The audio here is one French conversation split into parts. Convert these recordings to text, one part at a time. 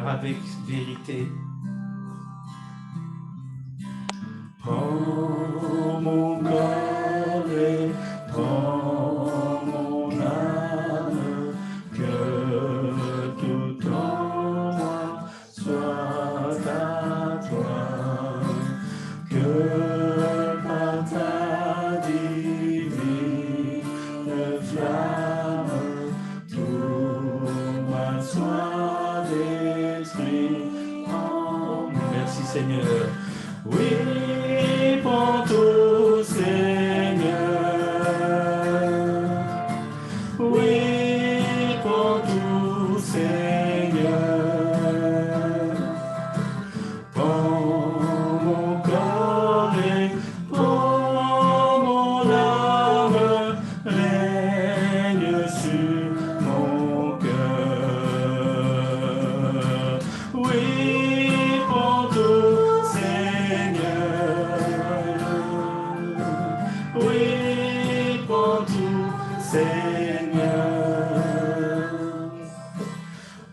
Avec vérité. Prends mon corps et prends mon âme, que tout en moi soit à toi, que par ta divine flamme tout m'assoit d'esprit. Merci Seigneur. Oui, pour tout Seigneur. Oui, pour tout Seigneur. Prends mon corps et prends mon âme, règne sur mon cœur. Oui, pour tout Seigneur. Oui, pour tout Seigneur.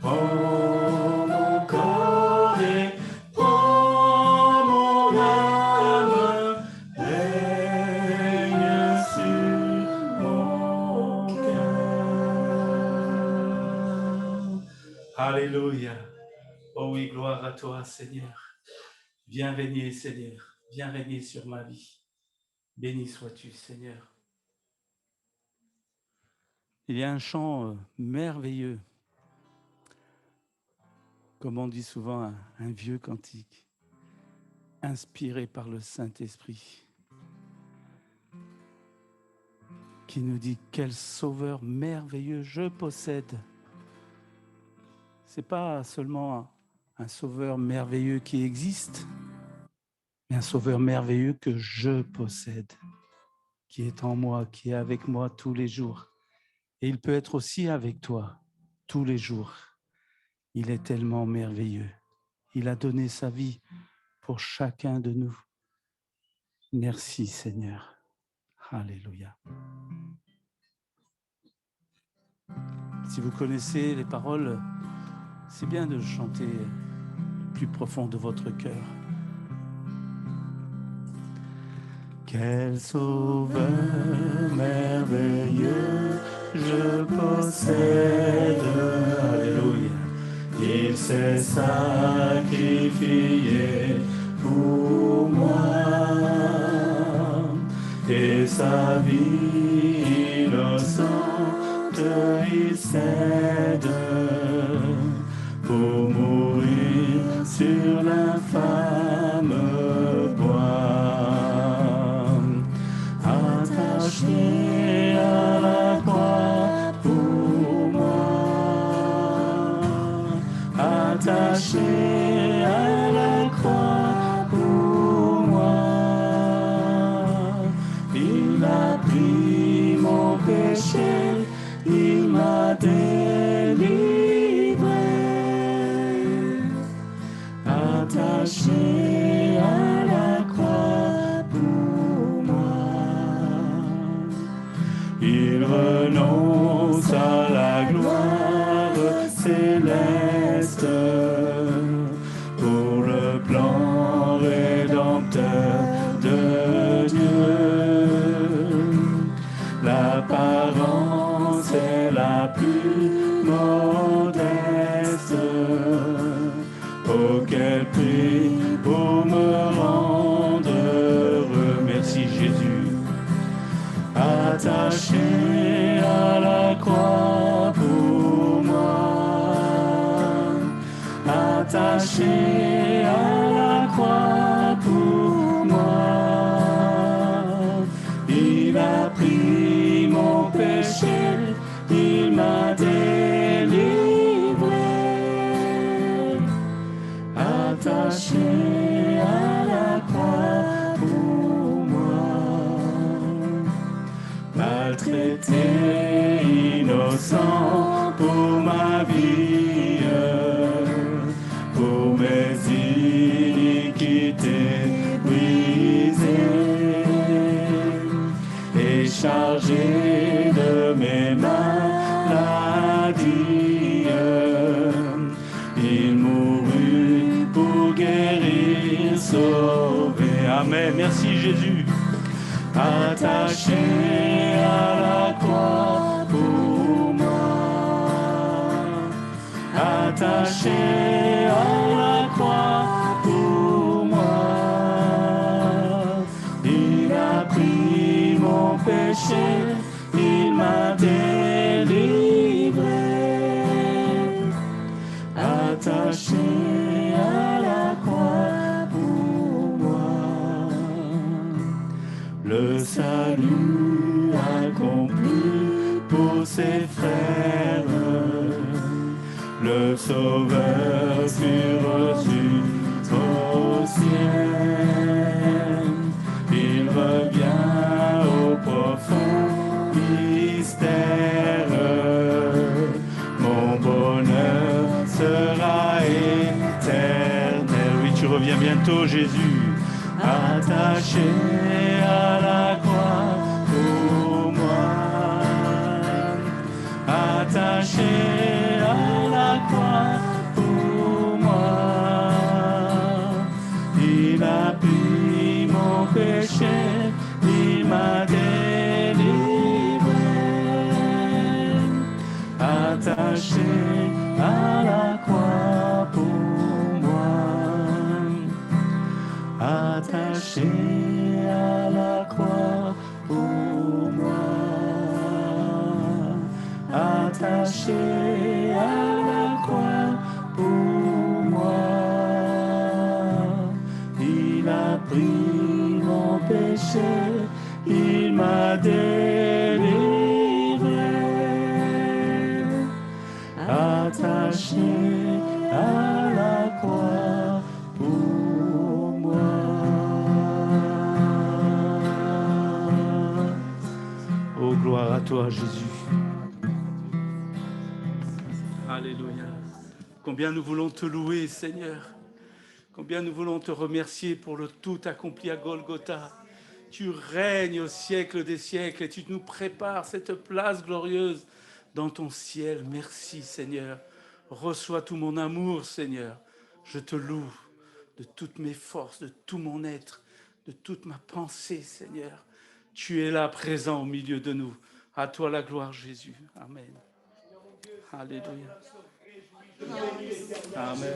Prends mon corps et prends mon âme, règne sur mon cœur. Alléluia. Oh oui, gloire à toi, Seigneur. Viens régner, Seigneur. Viens régner sur ma vie. Béni sois-tu, Seigneur. Il y a un chant merveilleux, comme on dit souvent, un vieux cantique, inspiré par le Saint-Esprit, qui nous dit quel sauveur merveilleux je possède. Ce n'est pas seulement un sauveur merveilleux qui existe, mais un sauveur merveilleux que je possède, qui est en moi, qui est avec moi tous les jours. Et il peut être aussi avec toi tous les jours. Il est tellement merveilleux. Il a donné sa vie pour chacun de nous. Merci Seigneur. Alléluia. Si vous connaissez les paroles, c'est bien de chanter le plus profond de votre cœur. Quel sauveur merveilleux je possède. Alléluia. Il s'est sacrifié pour moi et sa vie innocente il il cède pour mourir sur l'infâme bois. Attaché à la croix pour moi, attaché à la croix pour moi, il a pris mon péché, il m'a délivré, attaché à la croix pour moi. Il renonce à la gloire céleste pour le plan rédempteur de Dieu. L'apparence est la plus modeste. Oh, quel prix pour me rendre heureux. Merci Jésus. Attaché à la croix pour moi, attaché à la croix pour moi, il a pris mon péché, il m'a délivré, attaché à la croix pour moi. Maltraité, innocent pour ma vie, pour mes iniquités brisées, et chargé de mes maladies, il mourut pour guérir, sauver. Amen. Merci Jésus. Attaché à la croix pour moi, attaché à la croix pour moi, il a pris mon péché, il m'a délivré, attaché à la croix pour moi. Le salut accompli pour ses frères, le Sauveur fut reçu au ciel. Il revient au profond mystère, mon bonheur sera éternel. Oui, tu reviens bientôt, Jésus. Attaché à la croix pour moi, attaché à la croix pour moi, il a pris mon péché, il m'a délivré, attaché à la croix pour attaché à la croix pour moi, attaché à la croix pour moi, il a pris mon péché, il m'a délivré, attaché à la croix pour moi. Oh, gloire à toi, Jésus. Alléluia. Combien nous voulons te louer, Seigneur. Combien nous voulons te remercier pour le tout accompli à Golgotha. Tu règnes au siècle des siècles et tu nous prépares cette place glorieuse dans ton ciel. Merci, Seigneur. Reçois tout mon amour, Seigneur. Je te loue de toutes mes forces, de tout mon être, de toute ma pensée, Seigneur. Tu es là, présent au milieu de nous. À toi la gloire, Jésus. Amen. Alléluia. Amen.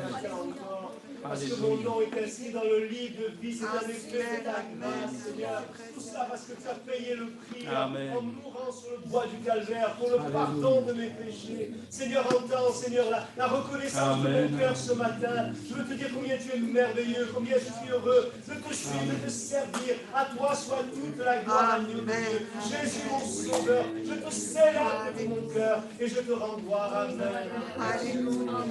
Parce que mon nom est inscrit dans le livre de vie, c'est un effet, c'est ta grâce, Seigneur. Tout cela parce que tu as payé le prix en mourant sur le bois du calvaire pour le pardon de mes péchés. Seigneur, entends, Seigneur, la reconnaissance de mon cœur ce matin. Je veux te dire combien tu es merveilleux, combien je suis heureux de te suivre, de te servir. À toi soit toute la gloire, agneau de Dieu. Jésus, mon sauveur, je te célèbre de mon cœur et je te rends gloire. Amen. Alléluia.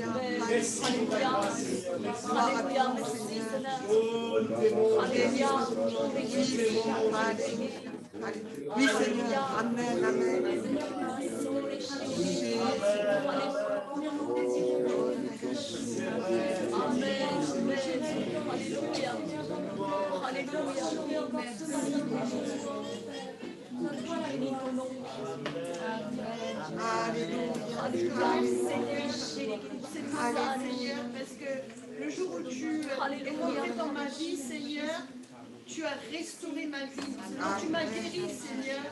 Merci pour ta grâce, Seigneur. Merci. Alléluia, merci Seigneur. Oh, nous t'aimons. Alléluia. Oui, Seigneur. Amen, amen. Seigneur, parce que le jour où tu es rentré dans ma vie, Seigneur, tu as restauré ma vie. Seigneur, tu m'as guéri, Seigneur,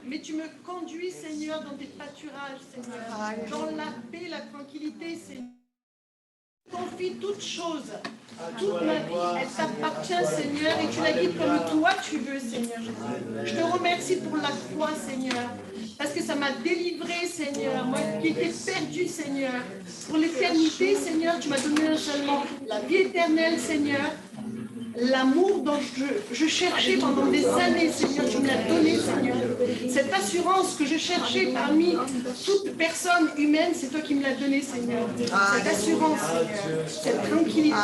mais tu me conduis, Seigneur, dans tes pâturages, Seigneur, dans la paix, la tranquillité, Seigneur. Confie toutes choses, toute ma vie, elle t'appartient, Seigneur, et tu la guides comme toi tu veux, Seigneur Jésus. Je te remercie pour la croix, Seigneur, parce que ça m'a délivré, Seigneur, moi qui étais perdu, Seigneur. Pour l'éternité, Seigneur, tu m'as donné un seul nom, la vie éternelle, Seigneur. L'amour dont je cherchais pendant des années, Seigneur, tu me l'as donné, Seigneur. Cette assurance que je cherchais parmi toute personne humaine, c'est toi qui me l'as donné, Seigneur. Cette assurance, Seigneur, cette tranquillité.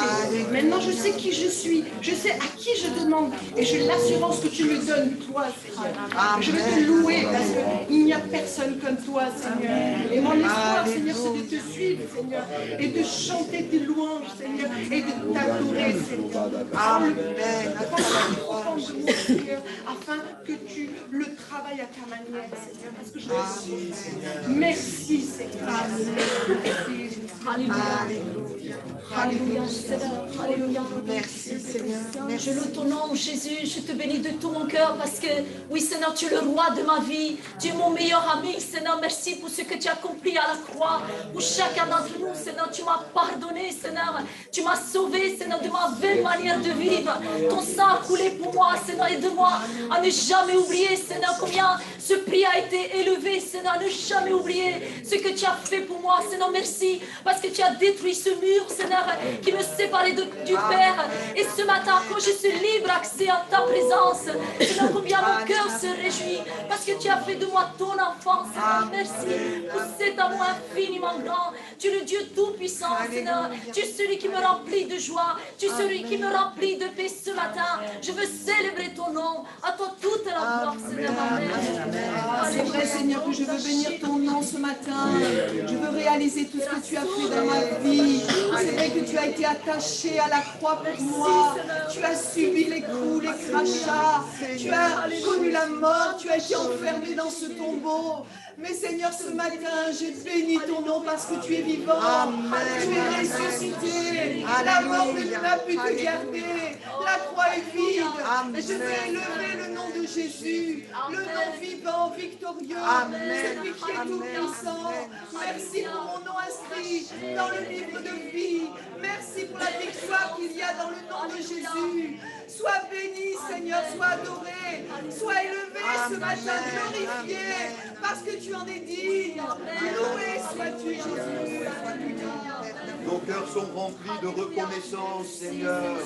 Maintenant, je sais qui je suis, je sais à qui je demande, et j'ai l'assurance que tu me donnes, toi, Seigneur. Je veux te louer parce qu'il n'y a personne comme toi, Seigneur. Et mon espoir, Seigneur, c'est de te suivre, Seigneur, et de chanter tes louanges, Seigneur, et de t'adorer, Seigneur. Amen. Seigneur, afin que tu le travailles à ta manière, Seigneur, parce que je le suis, Seigneur. Merci, Seigneur. Alléluia. Alléluia, Seigneur. Alléluia. Merci, Seigneur. Je loue ton nom, Jésus. Je te bénis de tout mon cœur parce que, oui, Seigneur, tu es le roi de ma vie. Tu es mon meilleur ami, Seigneur. Merci pour ce que tu as accompli à la croix. Pour chacun d'entre nous, Seigneur, tu m'as pardonné, Seigneur. Tu m'as sauvé, Seigneur, de ma belle manière de vivre. Ton sang a coulé pour moi, Seigneur. Aide-moi à ne jamais oublier, Seigneur, combien ce prix a été élevé, Seigneur. Ne jamais oublier ce que tu as fait pour moi, Seigneur. Merci parce que tu as détruit ce mur, Seigneur, qui me séparait du Père. Et ce matin, quand je suis libre accès à ta présence, Seigneur, combien mon cœur se réjouit parce que tu as fait de moi ton enfant, Seigneur. Merci pour cet amour infiniment grand. Tu es le Dieu tout-puissant, Seigneur. Tu es celui qui me remplit de joie. Tu es celui qui me remplit de paix ce matin. Je veux célébrer ton nom. À toi toute la gloire, Seigneur. Amen. C'est vrai, Seigneur, que je veux bénir ton nom ce matin. Je veux réaliser tout ce que tu as fait dans ma vie. C'est vrai que tu as été attaché à la croix pour moi. Tu as subi les coups, les crachats. Tu as connu la mort. Tu as été enfermé dans ce tombeau. Mais Seigneur, ce matin, j'ai béni ton nom parce que tu es vivant. Tu es ressuscité. La mort n'a pu te garder. La croix est vide. Je vais élever le nom de Jésus, le nom vivant, victorieux, celui qui est tout-puissant. Merci pour mon nom inscrit dans le livre de vie. Merci pour la victoire qu'il y a dans le nom de Jésus. Sois béni, Seigneur, sois adoré, sois élevé ce matin, glorifié, parce que tu en es digne. Loué sois-tu, Jésus. Nos cœurs sont remplis de reconnaissance, Seigneur.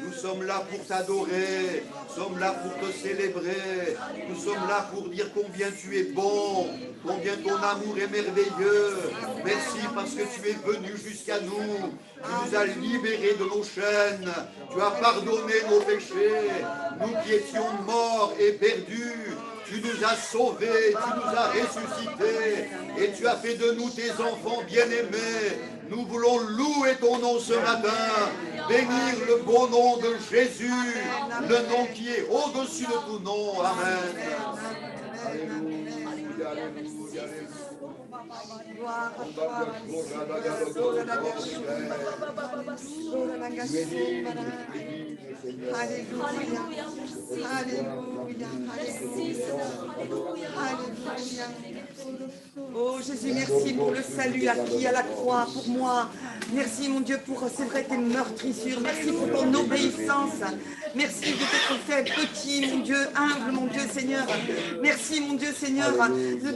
Nous sommes là pour t'adorer, nous sommes là pour te célébrer, nous sommes là pour dire combien tu es bon, combien ton amour est merveilleux. Merci parce que tu es venu jusqu'à nous, tu nous as libérés de nos chaînes, tu as pardonné nos péchés, nous qui étions morts et perdus. Tu nous as sauvés, tu nous as ressuscités et tu as fait de nous tes enfants bien-aimés. Nous voulons louer ton nom ce matin, bénir le beau nom de Jésus, le nom qui est au-dessus de tout nom. Amen. Alléluia, alléluia, alléluia. Gloire à toi, Alléluia. Alléluia. Alléluia. Oh Jésus, merci pour le salut acquis à la croix pour moi. Merci mon Dieu pour, c'est vrai, tes meurtrissures. Merci pour ton obéissance. Merci de t'être fait petit, mon Dieu, humble, mon Dieu Seigneur. Merci mon Dieu Seigneur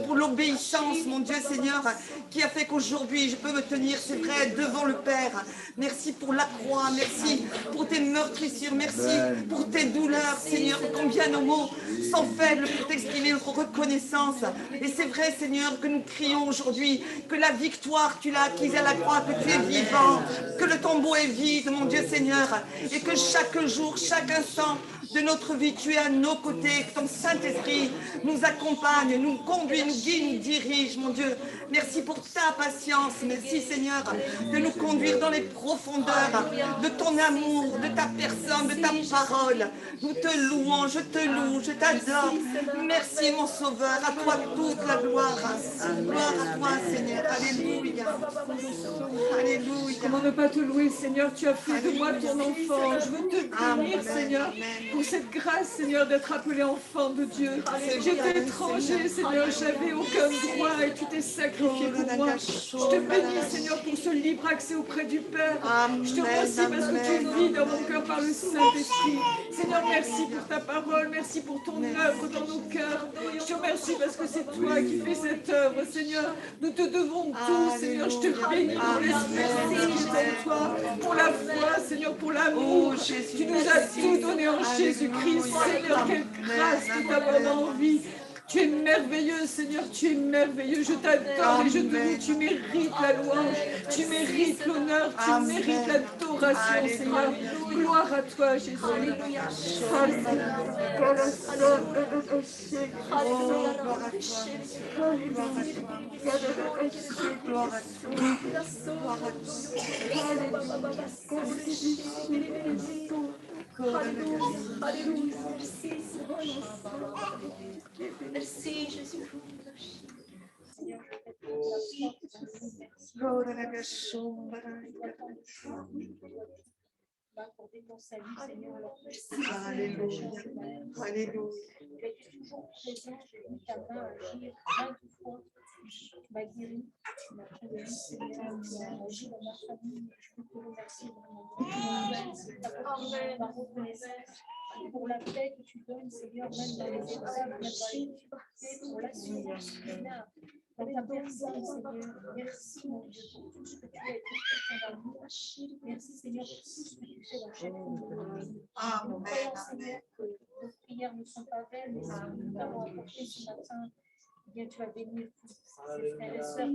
pour l'obéissance, mon Dieu Seigneur, qui a fait qu'aujourd'hui je peux me tenir, c'est vrai, devant le Père. Merci pour la croix, merci pour tes meurtrissures, merci pour tes douleurs, Seigneur. Combien nos mots sont faibles pour t'exprimer notre reconnaissance. Et c'est vrai, Seigneur, que nous crions aujourd'hui que la victoire, tu l'as acquise à la croix, que tu es vivant, que le tombeau est vide, mon Dieu Seigneur, et que chaque jour, chaque instant de notre vie, tu es à nos côtés, que ton Saint-Esprit nous accompagne, nous conduit, nous guide, nous dirige, mon Dieu. Merci pour ta patience, merci Seigneur, de nous conduire dans les profondeurs de ton amour, de ta personne, de ta parole. Nous te louons, je te loue, je t'adore. Merci mon Sauveur, à toi toute la gloire. Gloire à toi Seigneur, alléluia. Alléluia. Comment ne pas te louer, Seigneur, tu as fait de moi ton enfant. Je veux te bénir, Seigneur, pour cette grâce, Seigneur, d'être appelé enfant de Dieu. J'étais étranger, Seigneur, j'avais aucun droit et tu t'es sacrifié pour moi. Je te bénis, Seigneur, pour ce libre accès auprès du Père. Je te remercie parce que tu vis dans mon cœur par le Saint-Esprit. Seigneur, merci pour ta parole, merci pour ton œuvre dans nos cœurs. Je te remercie parce que c'est toi qui fais cette œuvre, Seigneur. Nous te devons tout, Seigneur. Je te bénis pour l'Esprit qui est en toi, pour la foi, Seigneur, pour l'amour. Tu nous as tout donné en Jésus-Christ, Seigneur. Quelle grâce de t'avoir en vie. Tu es merveilleux, Seigneur, tu es merveilleux. Je t'adore et je te loue. Tu mérites la louange, tu mérites l'honneur, tu mérites l'adoration, Seigneur. Gloire à toi, Jésus. Alléluia. Alléluia. Merci Jésus. Accorder ton salut, Seigneur. Alléluia. Alléluia. Tu es toujours présent, j'ai vu ta main agir 20 fois. Tu m'as guéri, tu m'as prévenu, Seigneur, tu as agi dans ma famille. Je veux te remercier par reconnaissance pour la paix que tu donnes, Seigneur, même dans les épreuves, merci pour l'assurance que tu as dans ta personne, Seigneur. Merci, mon Dieu, pour tout ce que tu as été pour ton amour. Merci, Seigneur, pour tout ce que tu fais dans chaque vie. Nous croyons, Seigneur, que nos prières ne sont pas vaines, mais si nous t'avons apporté ce matin, eh bien, tu vas bénir tous ces frères et sœurs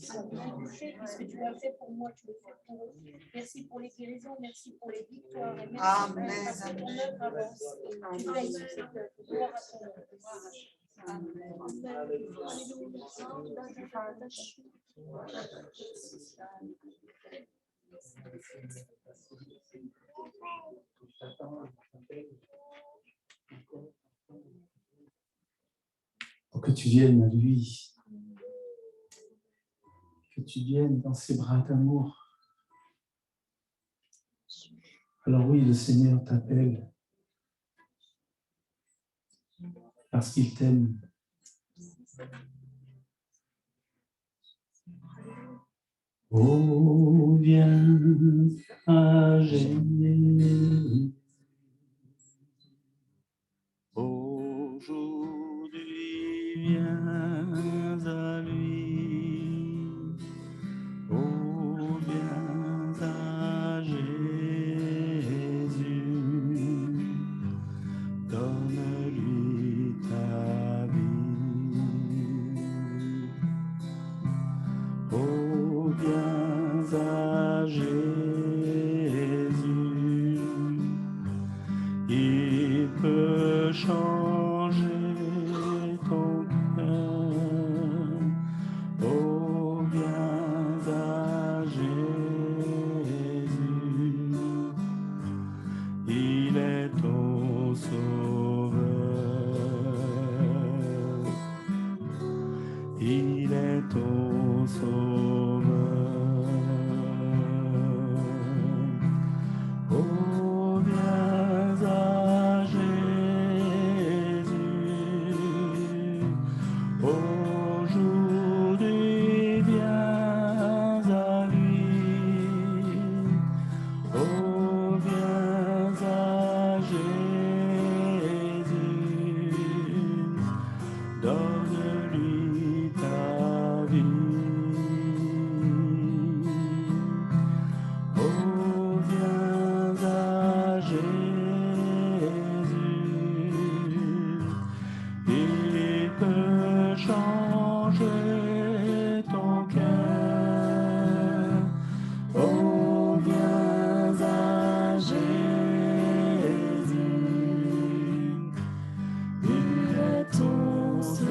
qui sont touchés, puisque tu l'as fait pour moi, tu le fais pour eux. Merci pour les guérisons, merci pour les victoires, et merci parce que ton œuvre avance et tu veilles sur cette œuvre. Gloire à ton œuvre. Pour que tu viennes à lui, que tu viennes dans ses bras d'amour. Alors oui, le Seigneur t'appelle parce qu'il t'aime. Oh, viens à Jésus. Aujourd'hui, viens à lui. Oh, viens à Jésus. Donne-lui ta vie. Oh, viens à Jésus. Oh, viens à Jésus, il peut changer ton cœur. Oh, viens à Jésus, il est ton sauveur.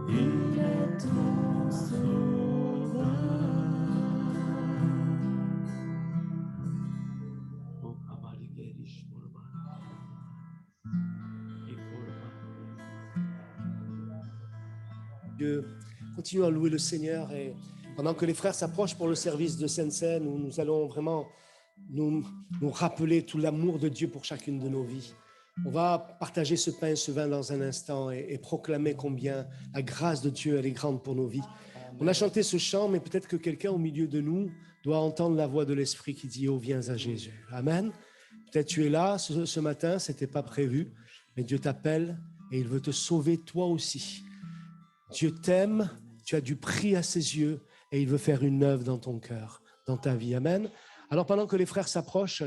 Il est ton sauveur. Oh, Dieu, continuons à louer le Seigneur et pendant que les frères s'approchent pour le service de Sainte-Seine, où nous allons vraiment nous rappeler tout l'amour de Dieu pour chacune de nos vies. On va partager ce pain et ce vin dans un instant et proclamer combien la grâce de Dieu elle est grande pour nos vies. On a chanté ce chant, mais peut-être que quelqu'un au milieu de nous doit entendre la voix de l'Esprit qui dit « Oh, viens à Jésus ». Amen. Peut-être tu es là ce matin, ce n'était pas prévu, mais Dieu t'appelle et il veut te sauver toi aussi. Dieu t'aime, tu as du prix à ses yeux et il veut faire une œuvre dans ton cœur, dans ta vie. Amen. Alors pendant que les frères s'approchent,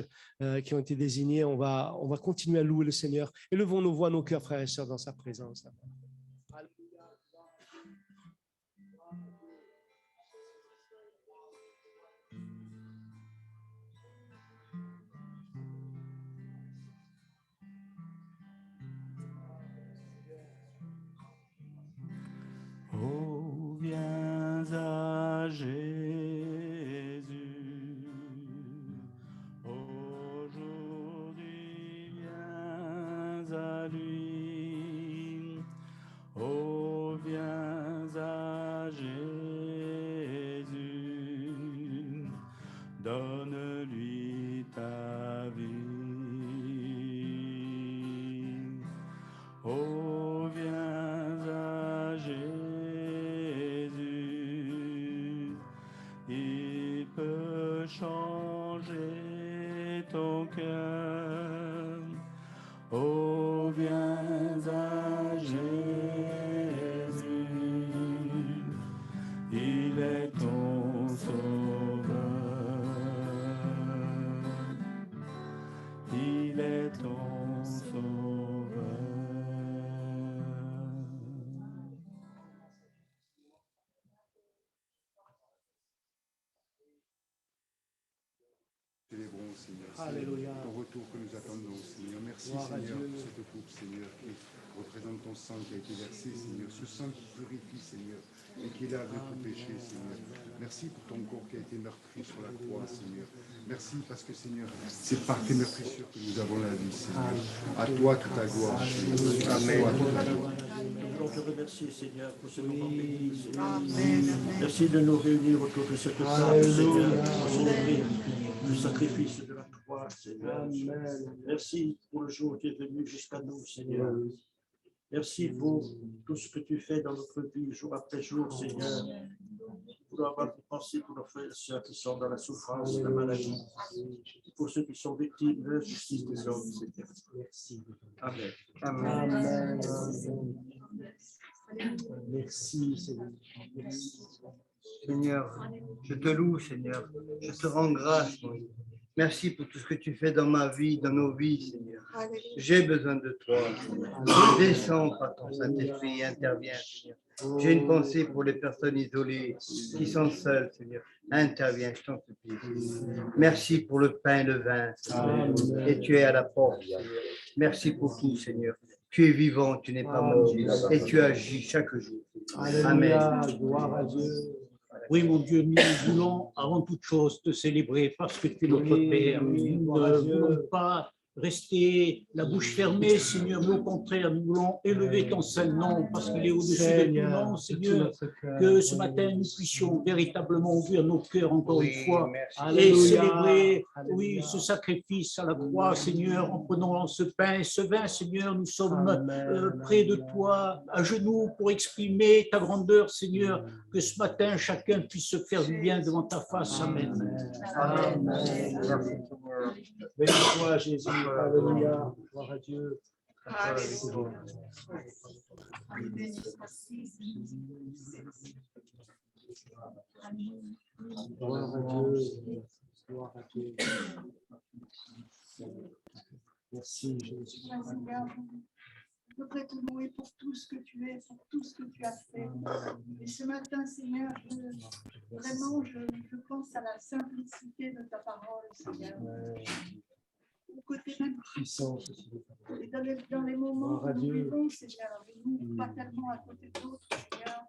qui ont été désignés, on va continuer à louer le Seigneur. Élevons nos voix, nos cœurs, frères et sœurs, dans sa présence. Oh, viens à Jésus, aujourd'hui viens à lui. Oh, viens à Jésus, donne-lui ta vie. Oh, viens à Jésus, il peut changer ton cœur. Oh, viens à Jésus, il est ton sauveur. Il est ton sauveur. Célébrons, Seigneur, Alléluia. ton retour que nous attendons, Seigneur. Merci, Gloire à Seigneur, Dieu. pour cette coupe, Seigneur, qui représente ton sang qui a été versé, Seigneur. Ce sang qui purifie, Seigneur, et qui lave de tout péché, Seigneur. Merci pour ton corps qui a été meurtri sur la croix, Seigneur. Merci parce que, Seigneur, c'est par tes meurtrissures que nous avons la vie, Seigneur. À toi toute la gloire, Seigneur. Amen. À toi toute la gloire. Nous voulons te remercier, Seigneur, pour ce moment béni, Seigneur. Merci de nous réunir autour de cette table, Seigneur, pour célébrer le sacrifice de la croix, Seigneur. Merci pour le jour où tu es venu jusqu'à nous, Seigneur. Merci pour tout ce que tu fais dans notre vie, jour après jour, Seigneur. Pour avoir pensé pour nos frères et sœurs qui sont dans la souffrance, la maladie, pour ceux qui sont victimes de la justice des hommes, Seigneur. Amen. Amen. Merci, Seigneur. Seigneur, je te loue, Seigneur. Je te rends grâce, mon Dieu. Merci pour tout ce que tu fais dans ma vie, dans nos vies, Seigneur. J'ai besoin de toi, Seigneur. Descends par ton Saint-Esprit et interviens, Seigneur. J'ai une pensée pour les personnes isolées qui sont seules, Seigneur. Interviens, je t'en supplie. Merci pour le pain et le vin, Seigneur. Et tu es à la porte, Seigneur. Merci pour tout, Seigneur. Tu es vivant, tu n'es pas mort, et tu agis chaque jour. Amen. Gloire à Dieu. Oui, mon Dieu, nous voulons avant toute chose te célébrer parce que tu es notre Père. Nous ne voulons pas rester la bouche fermée, Seigneur, mais au contraire, nous voulons élever ton saint nom parce qu'il est au-dessus de tout nom, Seigneur, que ce matin nous puissions véritablement ouvrir nos cœurs encore une fois et célébrer, oui, ce sacrifice à la croix, Seigneur, en prenant ce pain et ce vin, Seigneur, nous sommes près de toi, à genoux, pour exprimer ta grandeur, Seigneur, que ce matin, chacun puisse se faire du bien devant ta face. Amen. Amen. Béni soit Jésus. Alléluia. Gloire à Dieu. Merci, Jésus. Je voudrais te louer pour tout ce que tu es, pour tout ce que tu as fait. Et ce matin, Seigneur, je pense à la simplicité de ta parole, Seigneur. Au côté même, et dans les moments où nous vivons, Seigneur, nous pas tellement à côté d'autres, Seigneur,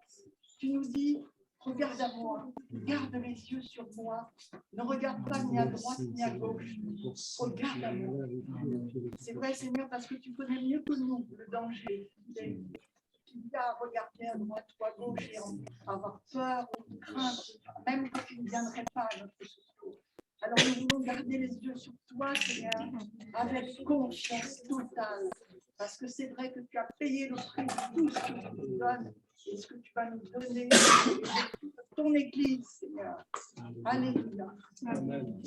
tu nous dis, regarde à moi, garde les yeux sur moi, ne regarde pas ni à droite ni à gauche, regarde à moi. C'est vrai, Seigneur, parce que tu connais mieux que nous le danger. Tu as regardé à droite ou à gauche et avoir peur ou crainte, même que tu ne viendrais pas à notre secours. Alors nous voulons garder les yeux sur toi, Seigneur, avec confiance totale, parce que c'est vrai que tu as payé le prix de tout ce que tu nous donnes et ce que tu vas nous donner, ton Église, Seigneur. Alléluia. Amen.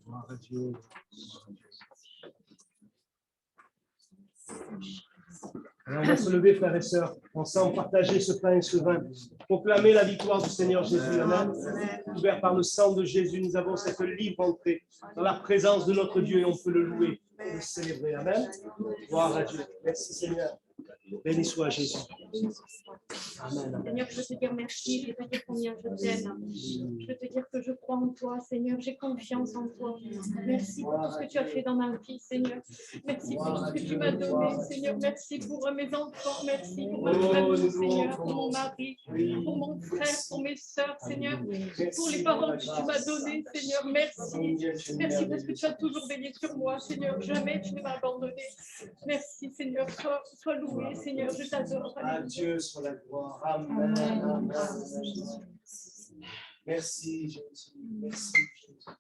Gloire à Dieu. Alors, on va se lever, frères et sœurs, ensemble partager ce pain et ce vin, proclamer la victoire du Seigneur Jésus. Amen. Ouvert par le sang de Jésus, nous avons cette libre entrée dans la présence de notre Dieu et on peut le louer et le célébrer. Amen. Gloire à Dieu. Merci Seigneur. Béni soit Jésus. Amen. Seigneur, je veux te dire merci, je veux te dire combien je t'aime. Je veux te dire que je crois en toi, Seigneur, j'ai confiance en toi. Merci pour tout ce que tu as fait dans ma vie, Seigneur. Merci pour tout ce que tu m'as donné, Seigneur. Merci pour mes enfants, merci pour ma famille, Seigneur, pour mon mari, pour mon frère, pour mes sœurs, Seigneur, pour les parents que tu m'as donnés, Seigneur. Merci. Merci parce que tu as toujours veillé sur moi, Seigneur. Jamais tu ne m'as abandonné. Merci, Seigneur. Sois loué, Seigneur. Je t'adore. À Dieu soit la gloire. Amen. Amen. Merci, Jésus. Merci, Jésus.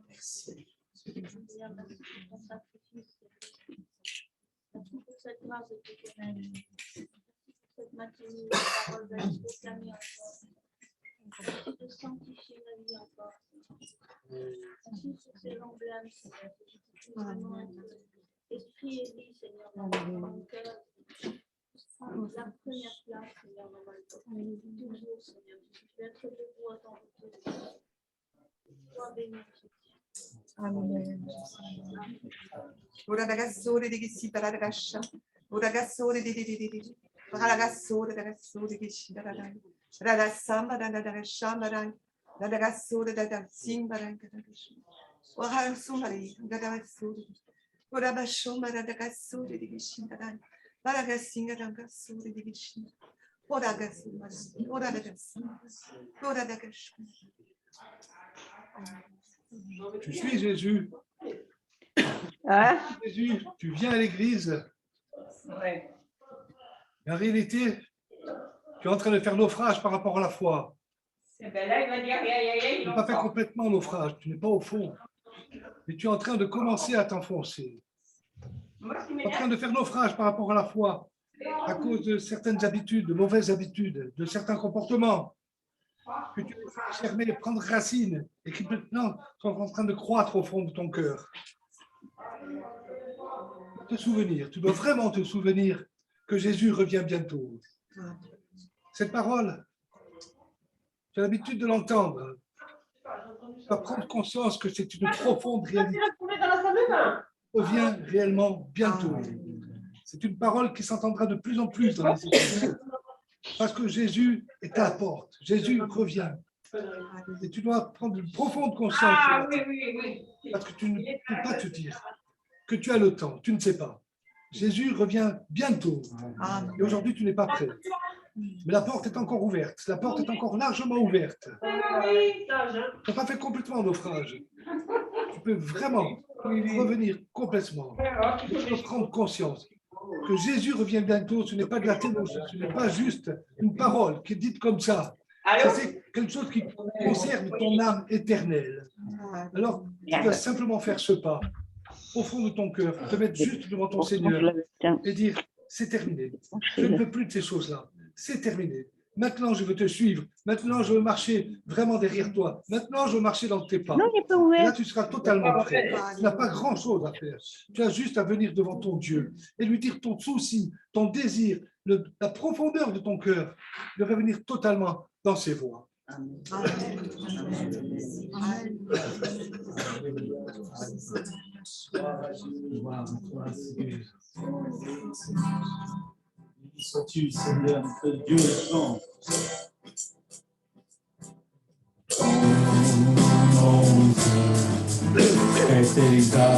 Merci. Merci pour cette grâce de témoignage. Cette matinée, la parole va être proclamée encore. Merci de sanctifier ma vie encore. Merci pour ces emblèmes, Seigneur. Esprit et vie, Seigneur, dans mon cœur. La première place, Seigneur, dans ma vie. Toujours, Seigneur. Je vais être debout à ton retour. Sois béni. Amen. Ora ragazzone di che si parla ragazza. Ora ragazzone di ragazzone che si parla. Ragazzamba da ragazzamba da ragazzone da simba da ora insomari da ragazzone. Ora bashoma da ragazzone di che si parla. Ragazzinga da ragazzone di che si ora ragazzone. Ora ragazzone. Ora ragazzone. Tu suis Jésus. Jésus, tu viens à l'église. Ouais. En réalité, tu es en train de faire naufrage par rapport à la foi. Là, il va dire, Tu n'as pas fait complètement naufrage, tu n'es pas au fond. Mais tu es en train de commencer à t'enfoncer. Tu es en train de faire naufrage par rapport à la foi, à cause de certaines habitudes, de mauvaises habitudes, de certains comportements que tu as germer, prendre racine et qui maintenant sont en train de croître au fond de ton cœur. Te souvenir, tu dois vraiment te souvenir que Jésus revient bientôt. Cette parole, tu as l'habitude de l'entendre. Tu vas prendre conscience que c'est une profonde réalité. Revient réellement bientôt. C'est une parole qui s'entendra de plus en plus dans les églises. Parce que Jésus est à la porte. Jésus revient. Et tu dois prendre une profonde conscience. Parce que tu ne peux pas te dire que tu as le temps. Tu ne sais pas. Jésus revient bientôt. Et aujourd'hui, tu n'es pas prêt. Mais la porte est encore ouverte. La porte est encore largement ouverte. Tu n'as pas fait complètement naufrage. Tu peux vraiment revenir complètement. Tu dois prendre conscience que Jésus revient bientôt. Ce n'est pas de la théologie. Ce n'est pas juste une parole qui est dite comme ça. C'est quelque chose qui concerne ton âme éternelle. Alors, tu dois simplement faire ce pas au fond de ton cœur, te mettre juste devant ton Seigneur et dire, c'est terminé. Je ne veux plus de ces choses-là. C'est terminé. Maintenant, je veux te suivre. Maintenant, je veux marcher vraiment derrière toi. Maintenant, je veux marcher dans tes pas. Non, il n'est pas ouvert. Et là, tu seras totalement prêt. Tu n'as pas grand-chose à faire. Tu as juste à venir devant ton Dieu et lui dire ton souci, ton désir, la profondeur de ton cœur, de revenir totalement dans ses voies. Amen. Sois-tu, Seigneur, notre Dieu grand. Ton nom est exalté,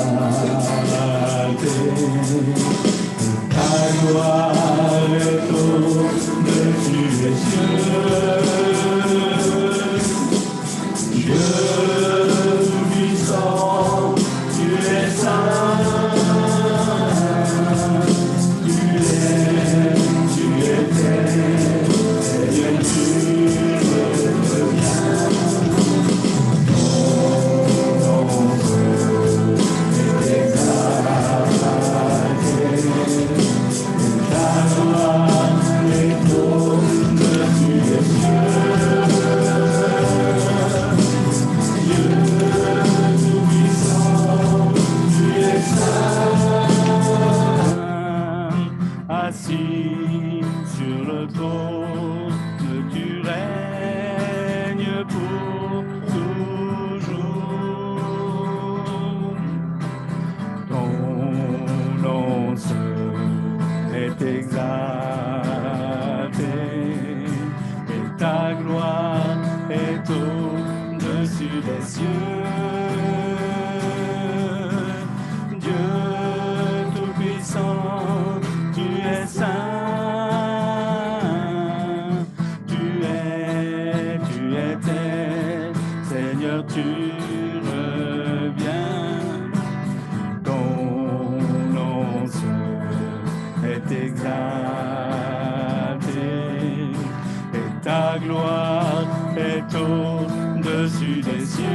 ta gloire est au-dessus des cieux.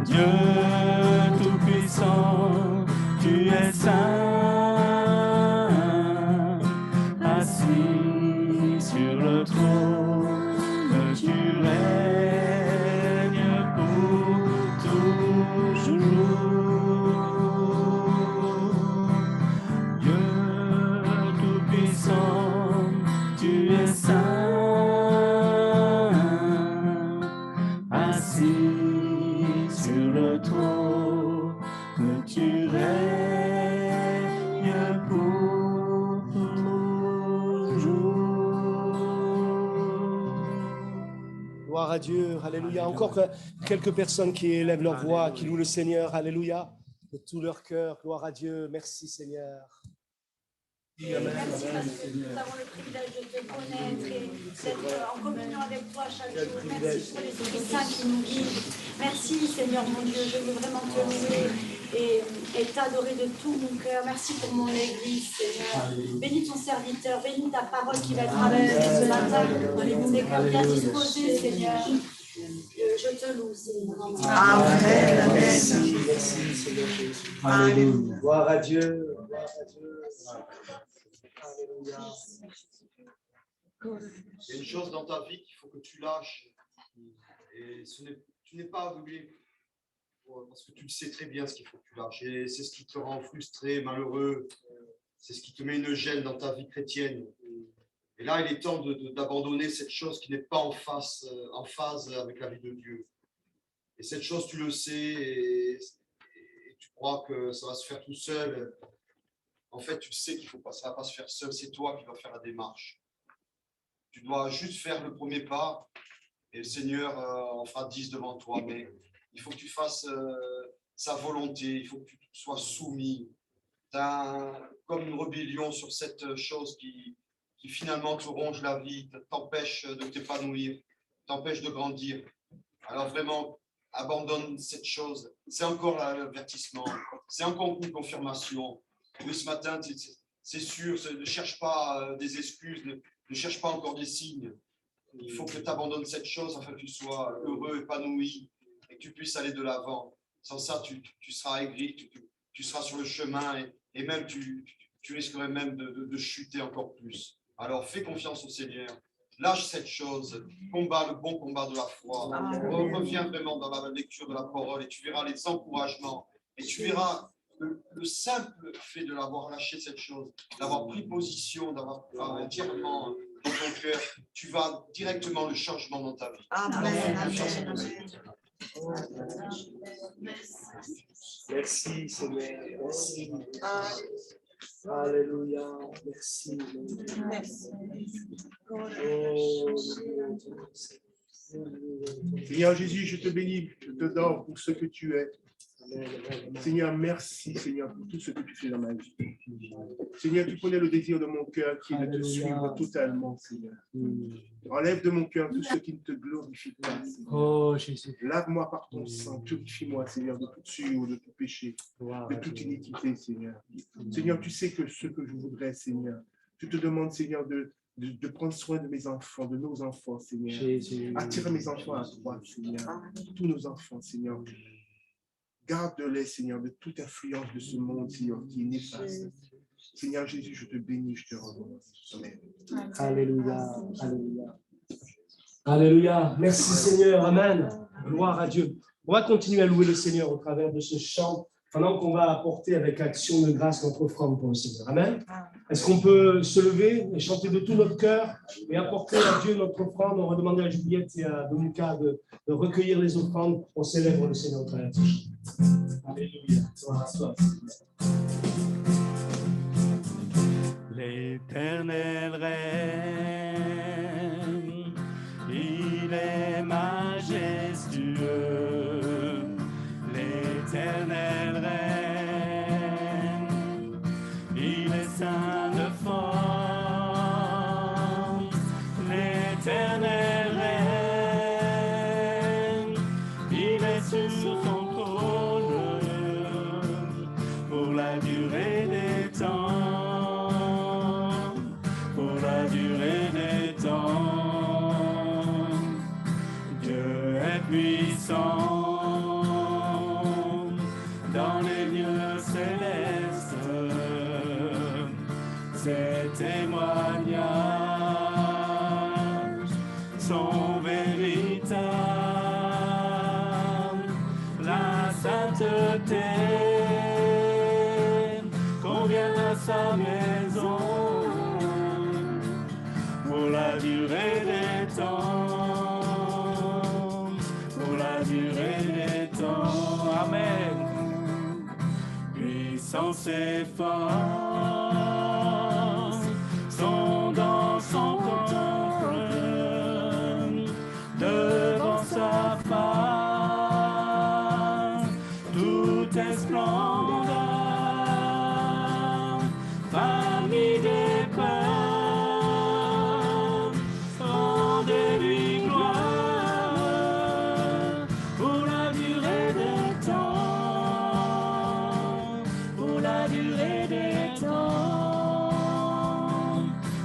Dieu tout-puissant, tu es saint. Gloire à Dieu, alléluia. Encore quelques personnes qui élèvent leur voix, qui louent le Seigneur, alléluia, de tout leur cœur. Gloire à Dieu, merci Seigneur. Merci parce que nous avons le privilège de te connaître et d'être en communion avec toi chaque jour. Merci pour l'Esprit Saint qui nous guide. Merci Seigneur mon Dieu, je veux vraiment te louer et t'adorer de tout mon cœur. Merci pour mon Église Seigneur. Bénis ton serviteur, bénis ta parole qui va être traversée ce matin. Des cœurs bien disposés Seigneur. Je te loue Seigneur. Amen. Amen. Gloire à Dieu. Gloire à Dieu. Il y a une chose dans ta vie qu'il faut que tu lâches. Et tu n'es pas aveuglé parce que tu le sais très bien ce qu'il faut que tu lâches. Et c'est ce qui te rend frustré, malheureux. C'est ce qui te met une gêne dans ta vie chrétienne. Et là, il est temps d'abandonner cette chose qui n'est pas en phase avec la vie de Dieu. Et cette chose, tu le sais et tu crois que ça va se faire tout seul. En fait, tu sais qu'il ça ne va pas se faire seul, c'est toi qui vas faire la démarche. Tu dois juste faire le premier pas et le Seigneur en fera 10 devant toi. Mais il faut que tu fasses sa volonté, il faut que tu sois soumis. Tu as comme une rébellion sur cette chose qui finalement te ronge la vie, t'empêche de t'épanouir, t'empêche de grandir. Alors vraiment, abandonne cette chose. C'est encore l'avertissement, c'est encore une confirmation. Oui, ce matin, c'est sûr, ne cherche pas des excuses, ne cherche pas encore des signes. Il faut que tu abandonnes cette chose afin que tu sois heureux, épanoui et que tu puisses aller de l'avant. Sans ça, tu seras aigri, tu seras sur le chemin et même tu tu risquerais même de chuter encore plus. Alors fais confiance au Seigneur. Lâche cette chose, combat le bon combat de la foi. Reviens vraiment dans la lecture de la parole et tu verras les encouragements. Et tu verras le simple fait de l'avoir lâché cette chose, d'avoir pris position, d'avoir entièrement dans ton cœur, tu vas directement le changement dans ta vie. Merci Seigneur, merci. Alléluia, merci. Merci. Seigneur Jésus, je te bénis, je te donne pour ce que tu es. Seigneur, merci Seigneur pour tout ce que tu fais dans ma vie. Seigneur, tu connais le désir de mon cœur qui est de te suivre totalement, Seigneur. Enlève de mon cœur tout ce qui ne te glorifie pas, Seigneur. Oh Jésus. Lave-moi par ton sang, purifie-moi, Seigneur, de toute souillure, de tout péché, de toute iniquité, Seigneur. Seigneur, tu sais que ce que je voudrais, Seigneur, je te demande, Seigneur, de prendre soin de mes enfants, de nos enfants, Seigneur. Jésus. Attire mes enfants à toi, Seigneur. Tous nos enfants, Seigneur. Garde-les, Seigneur, de toute influence de ce monde, Seigneur, qui est néfaste. Seigneur Jésus, je te bénis, je te remercie. Amen. Alléluia, alléluia. Alléluia. Merci Seigneur, amen. Gloire à Dieu. On va continuer à louer le Seigneur au travers de ce chant, pendant qu'on va apporter avec action de grâce notre offrande pour le Seigneur. Amen. Est-ce qu'on peut se lever et chanter de tout notre cœur et apporter à Dieu notre offrande? On va demander à Juliette et à Dominica de recueillir les offrandes. On célèbre le Seigneur au travers de ce chant. Alléluia. L'Éternel règne, il est majestueux. L'Éternel règne, il est saint de force. L'Éternel règne, il est sur son trône pour la durée des temps. Puissant dans les lieux célestes, ces témoignages sont véritables. La sainteté convient à sa maison pour la durée des temps. Amen. Puissance et force sont dans son temple, devant sa face, tout est splendeur, parmi des peuples, rendez-lui gloire pour la durée des temps, pour la durée des temps,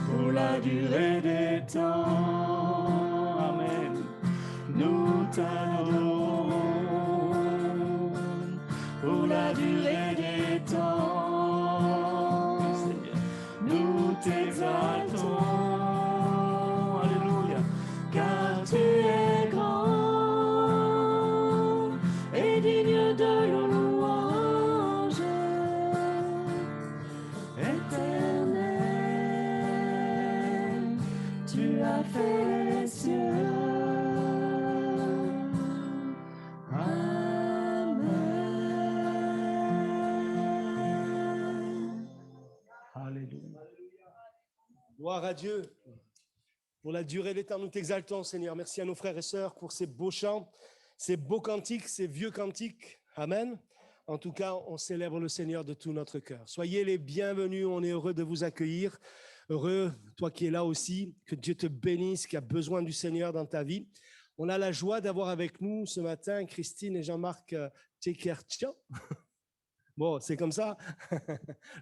pour la durée des temps. Amen. Nous t'adorons pour la durée des temps. Nous t'exaltons. Alléluia. Car tu es grand et digne de louange. Éternel, tu as fait les cieux. Amen. Alléluia. Gloire à Dieu. Pour la durée des temps, nous t'exaltons, Seigneur. Merci à nos frères et sœurs pour ces beaux chants, ces beaux cantiques, ces vieux cantiques. Amen. En tout cas, on célèbre le Seigneur de tout notre cœur. Soyez les bienvenus, on est heureux de vous accueillir. Heureux, toi qui es là aussi, que Dieu te bénisse, qui a besoin du Seigneur dans ta vie. On a la joie d'avoir avec nous ce matin Christine et Jean-Marc Tchekertchian. Bon, c'est comme ça,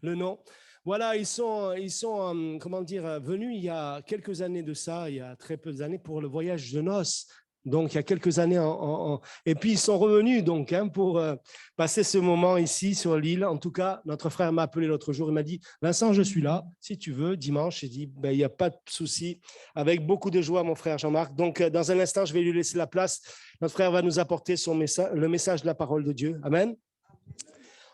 le nom. Voilà, ils sont venus il y a quelques années de ça, il y a très peu d'années, pour le voyage de noces Donc, il y a quelques années. Et puis, ils sont revenus donc, pour passer ce moment ici sur l'île. En tout cas, notre frère m'a appelé l'autre jour. Il m'a dit, Vincent, je suis là, si tu veux, dimanche. J'ai dit, ben, il n'y a pas de souci. Avec beaucoup de joie, mon frère Jean-Marc. Donc, dans un instant, je vais lui laisser la place. Notre frère va nous apporter le message de la parole de Dieu. Amen.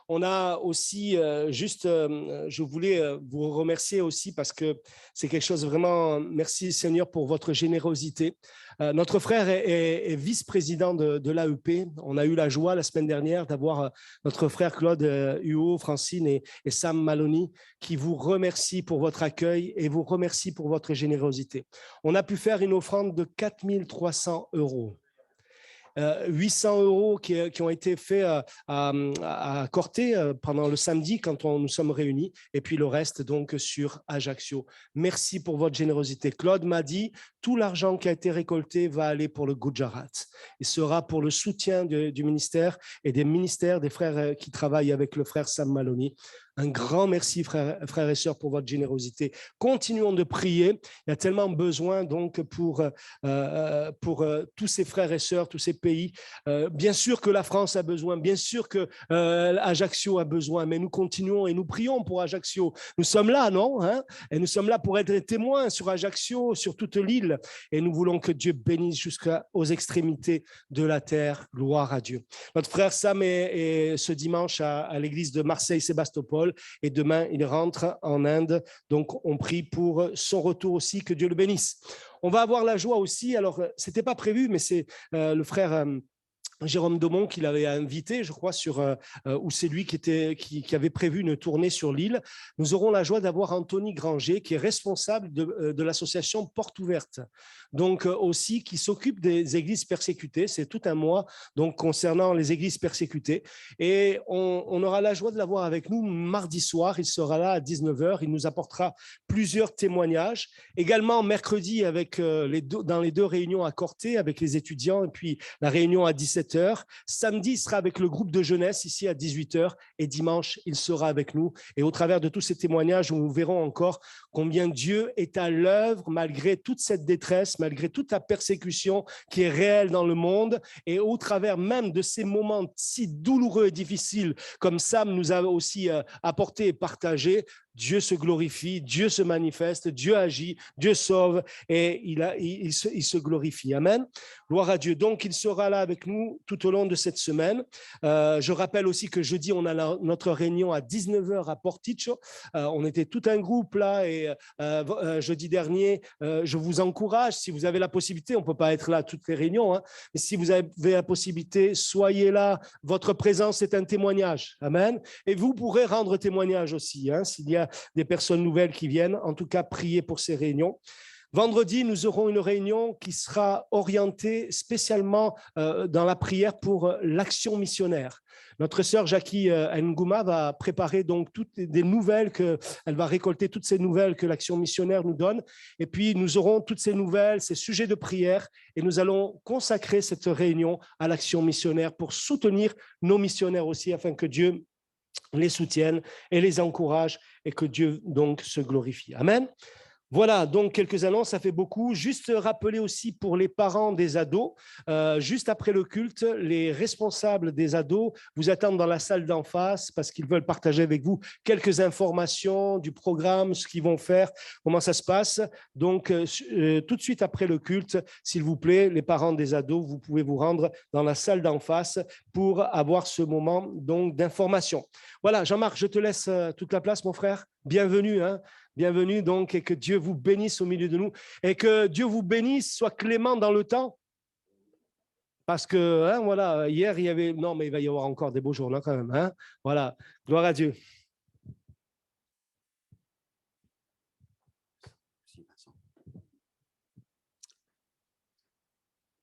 On a aussi, je voulais vous remercier aussi parce que c'est quelque chose vraiment, merci Seigneur pour votre générosité. Notre frère est vice-président de l'AEP. On a eu la joie la semaine dernière d'avoir notre frère Claude Huot, Francine et Sam Maloney qui vous remercient pour votre accueil et vous remercient pour votre générosité. On a pu faire une offrande de 4 300 €. 800 € qui ont été faits à Corté pendant le samedi quand nous sommes réunis, et puis le reste donc sur Ajaccio. Merci pour votre générosité. Claude m'a dit, tout l'argent qui a été récolté va aller pour le Gujarat. Il sera pour le soutien du ministère et des ministères, des frères qui travaillent avec le frère Sam Maloney. Un grand merci, frères et sœurs, pour votre générosité. Continuons de prier. Il y a tellement besoin donc pour tous ces frères et sœurs, tous ces pays. Bien sûr que la France a besoin, bien sûr que Ajaccio a besoin, mais nous continuons et nous prions pour Ajaccio. Nous sommes là, non, et nous sommes là pour être témoins sur Ajaccio, sur toute l'île. Et nous voulons que Dieu bénisse jusqu'aux extrémités de la terre. Gloire à Dieu. Notre frère Sam est ce dimanche à l'église de Marseille-Sébastopol. Et demain, il rentre en Inde. Donc, on prie pour son retour aussi, que Dieu le bénisse. On va avoir la joie aussi, alors, ce n'était pas prévu, mais c'est le frère Jérôme Daumont qui l'avait invité, je crois, ou c'est lui qui avait prévu une tournée sur l'île. Nous aurons la joie d'avoir Anthony Granger, qui est responsable de l'association Porte Ouverte, donc aussi qui s'occupe des églises persécutées. C'est tout un mois donc concernant les églises persécutées. Et on aura la joie de l'avoir avec nous mardi soir. Il sera là à 19h. Il nous apportera plusieurs témoignages. Également mercredi dans les deux réunions à Corté avec les étudiants et puis la réunion à 17h. Samedi, il sera avec le groupe de jeunesse ici à 18h et dimanche, il sera avec nous. Et au travers de tous ces témoignages, nous verrons encore combien Dieu est à l'œuvre malgré toute cette détresse, malgré toute la persécution qui est réelle dans le monde et au travers même de ces moments si douloureux et difficiles comme Sam nous a aussi apporté et partagé. Dieu se glorifie, Dieu se manifeste, Dieu agit, Dieu sauve et il se glorifie. Amen. Gloire à Dieu. Donc, il sera là avec nous tout au long de cette semaine. Je rappelle aussi que jeudi, on a notre réunion à 19h à Porticcio. On était tout un groupe là et jeudi dernier, je vous encourage, si vous avez la possibilité, on ne peut pas être là à toutes les réunions, mais si vous avez la possibilité, soyez là. Votre présence est un témoignage. Amen. Et vous pourrez rendre témoignage aussi, s'il y a des personnes nouvelles qui viennent. En tout cas, priez pour ces réunions. Vendredi, nous aurons une réunion qui sera orientée spécialement dans la prière pour l'action missionnaire. Notre sœur Jackie Ngouma va préparer donc toutes des nouvelles elle va récolter toutes ces nouvelles que l'action missionnaire nous donne. Et puis, nous aurons toutes ces nouvelles, ces sujets de prière et nous allons consacrer cette réunion à l'action missionnaire pour soutenir nos missionnaires aussi afin que Dieu les soutienne et les encourage et que Dieu donc se glorifie. Amen. Voilà, donc quelques annonces, ça fait beaucoup. Juste rappeler aussi pour les parents des ados, juste après le culte, les responsables des ados vous attendent dans la salle d'en face parce qu'ils veulent partager avec vous quelques informations du programme, ce qu'ils vont faire, comment ça se passe. Donc, tout de suite après le culte, s'il vous plaît, les parents des ados, vous pouvez vous rendre dans la salle d'en face pour avoir ce moment donc d'information. Voilà, Jean-Marc, je te laisse toute la place, mon frère. Bienvenue, Bienvenue donc et que Dieu vous bénisse au milieu de nous et que Dieu vous bénisse, soit clément dans le temps. Parce que, voilà, hier, il y avait... Non, mais il va y avoir encore des beaux jours là quand même. Voilà, gloire à Dieu.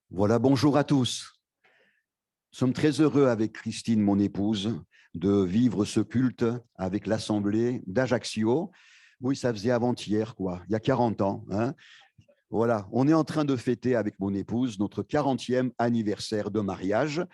Voilà, bonjour à tous. Nous sommes très heureux avec Christine, mon épouse, de vivre ce culte avec l'Assemblée d'Ajaccio. Oui, ça faisait avant-hier, quoi, il y a 40 ans. Voilà, on est en train de fêter avec mon épouse notre 40e anniversaire de mariage.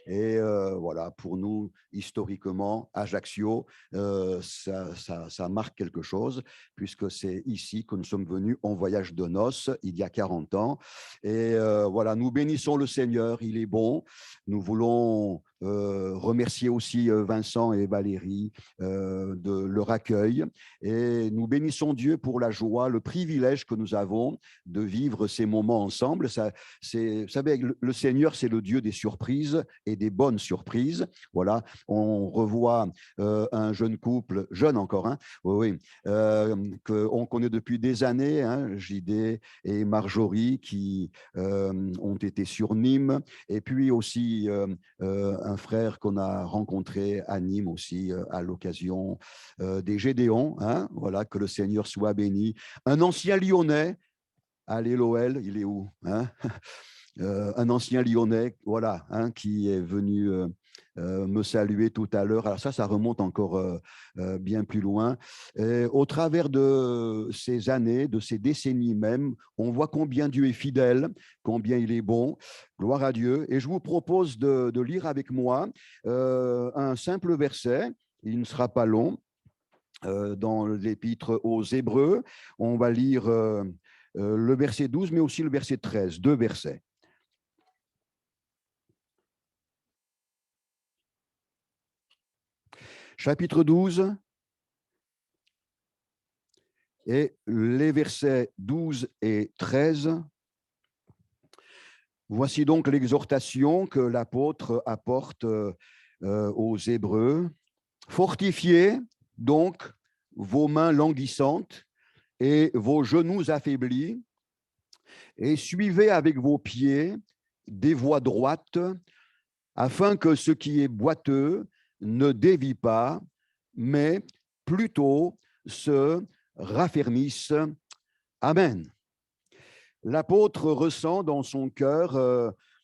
Et voilà, pour nous, historiquement, Ajaccio, ça marque quelque chose, puisque c'est ici que nous sommes venus en voyage de noces il y a 40 ans. Et voilà, nous bénissons le Seigneur, il est bon. Nous voulons remercier aussi Vincent et Valérie de leur accueil. Et nous bénissons Dieu pour la joie, le privilège que nous avons de vivre ces moments ensemble. Vous savez, le Seigneur, c'est le Dieu des surprises et des bonnes surprises. Voilà, on revoit un jeune couple, jeune encore, hein, oui, qu'on connaît depuis des années, hein, JD et Marjorie, qui ont été sur Nîmes, et puis aussi un frère qu'on a rencontré à Nîmes aussi à l'occasion des Gédéons, hein, voilà, que le Seigneur soit béni. Un ancien Lyonnais, allez l'OL, il est où, hein? Un ancien Lyonnais, voilà, hein, qui est venu me saluer tout à l'heure. Alors ça remonte encore bien plus loin. Et au travers de ces années, de ces décennies même, on voit combien Dieu est fidèle, combien il est bon. Gloire à Dieu. Et je vous propose de lire avec moi un simple verset. Il ne sera pas long. Dans l'épître aux Hébreux, on va lire le verset 12, mais aussi le verset 13, 2 versets. Chapitre 12 et les versets 12 et 13. Voici donc l'exhortation que l'apôtre apporte aux Hébreux. Fortifiez donc vos mains languissantes et vos genoux affaiblis, et suivez avec vos pieds des voies droites, afin que ce qui est boiteux ne dévie pas, mais plutôt se raffermisse. Amen. L'apôtre ressent dans son cœur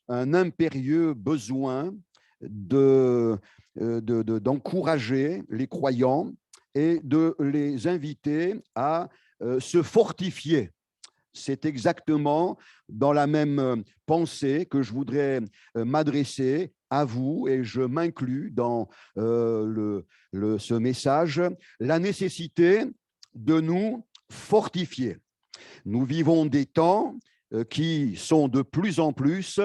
un impérieux besoin d'encourager les croyants et de les inviter à se fortifier. C'est exactement dans la même pensée que je voudrais m'adresser à vous, et je m'inclus dans ce message, la nécessité de nous fortifier. Nous vivons des temps qui sont de plus en plus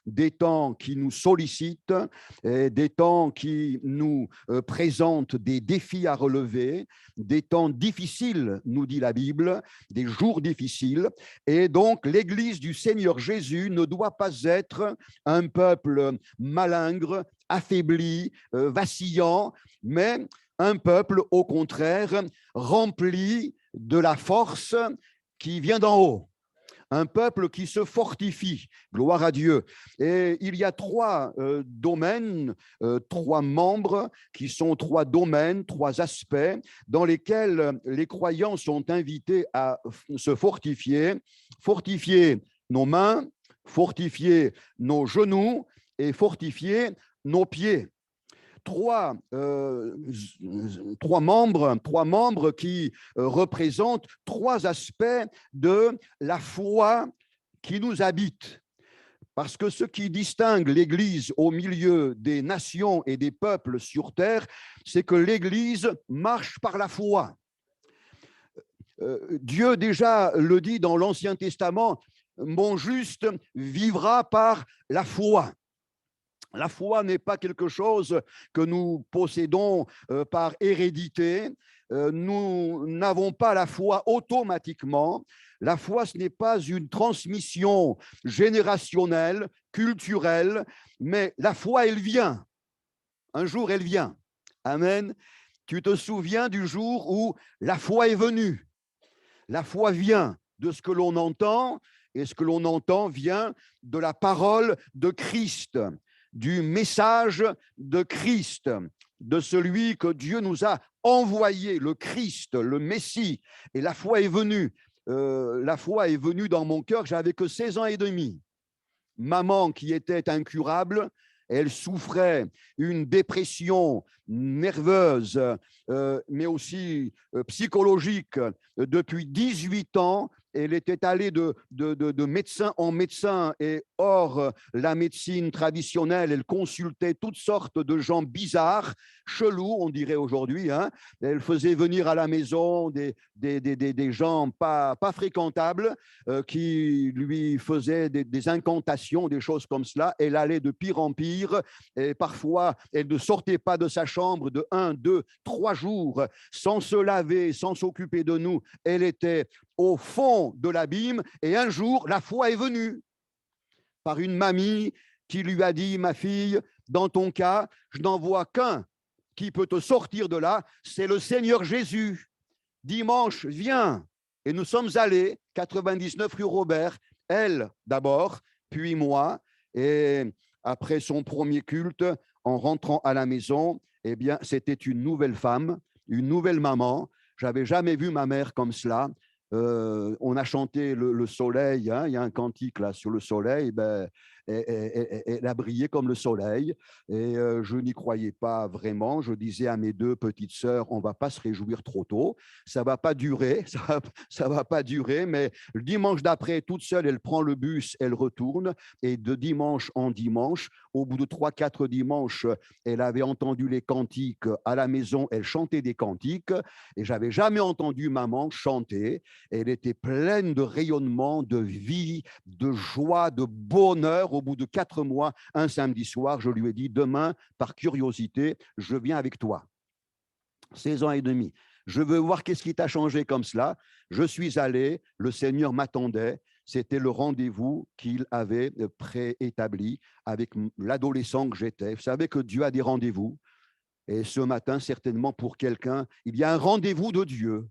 des temps qui nous sollicitent, des temps qui nous présentent des défis à relever, des temps difficiles, nous dit la Bible, des jours difficiles. Et donc, l'Église du Seigneur Jésus ne doit pas être un peuple malingre, affaibli, vacillant, mais un peuple, au contraire, rempli de la force qui vient d'en haut. Un peuple qui se fortifie, gloire à Dieu. Et il y a 3 domaines, 3 membres qui sont 3 domaines, 3 aspects dans lesquels les croyants sont invités à se fortifier. Fortifier nos mains, fortifier nos genoux et fortifier nos pieds. 3 membres qui représentent 3 aspects de la foi qui nous habite. Parce que ce qui distingue l'Église au milieu des nations et des peuples sur terre, c'est que l'Église marche par la foi. Dieu déjà le dit dans l'Ancien Testament, « Mon juste vivra par la foi ». La foi n'est pas quelque chose que nous possédons par hérédité. Nous n'avons pas la foi automatiquement. La foi, ce n'est pas une transmission générationnelle, culturelle, mais la foi, elle vient. Un jour, elle vient. Amen. Tu te souviens du jour où la foi est venue. La foi vient de ce que l'on entend, et ce que l'on entend vient de la parole de Christ, du message de Christ, de celui que Dieu nous a envoyé, le Christ, le Messie. Et la foi est venue. La foi est venue dans mon cœur, j'avais que 16 ans et demi. Maman qui était incurable, elle souffrait une dépression nerveuse, mais aussi psychologique depuis 18 ans. elle était allée de médecin en médecin, et hors la médecine traditionnelle, elle consultait toutes sortes de gens bizarres, chelous, on dirait aujourd'hui. Hein. Elle faisait venir à la maison des gens pas fréquentables qui lui faisaient des incantations, des choses comme cela. Elle allait de pire en pire, et parfois, elle ne sortait pas de sa chambre de 1, 2, 3 jours sans se laver, sans s'occuper de nous. Elle était au fond de l'abîme, et un jour, la foi est venue par une mamie qui lui a dit: ma fille, dans ton cas, je n'en vois qu'un qui peut te sortir de là, c'est le Seigneur Jésus. Dimanche, viens. Et nous sommes allés, 99 rue Robert, elle d'abord, puis moi. Et après son premier culte, en rentrant à la maison, eh bien, c'était une nouvelle femme, une nouvelle maman. Je n'avais jamais vu ma mère comme cela. On a chanté le soleil, hein, il y a un cantique là sur le soleil, ben, elle a brillé comme le soleil, et je n'y croyais pas vraiment. Je disais à mes 2 petites sœurs, on ne va pas se réjouir trop tôt, ça ne va pas durer, ça va pas durer, mais le dimanche d'après, toute seule, elle prend le bus, elle retourne, et de dimanche en dimanche, au bout de 3-4 dimanches, elle avait entendu les cantiques à la maison, elle chantait des cantiques, et je n'avais jamais entendu maman chanter. Elle était pleine de rayonnement, de vie, de joie, de bonheur. Au bout de 4 mois, un samedi soir, je lui ai dit: demain, par curiosité, je viens avec toi. 16 ans et demi. Je veux voir qu'est-ce qui t'a changé comme cela. Je suis allé, le Seigneur m'attendait. C'était le rendez-vous qu'il avait préétabli avec l'adolescent que j'étais. Vous savez que Dieu a des rendez-vous. Et ce matin, certainement pour quelqu'un, il y a un rendez-vous de Dieu.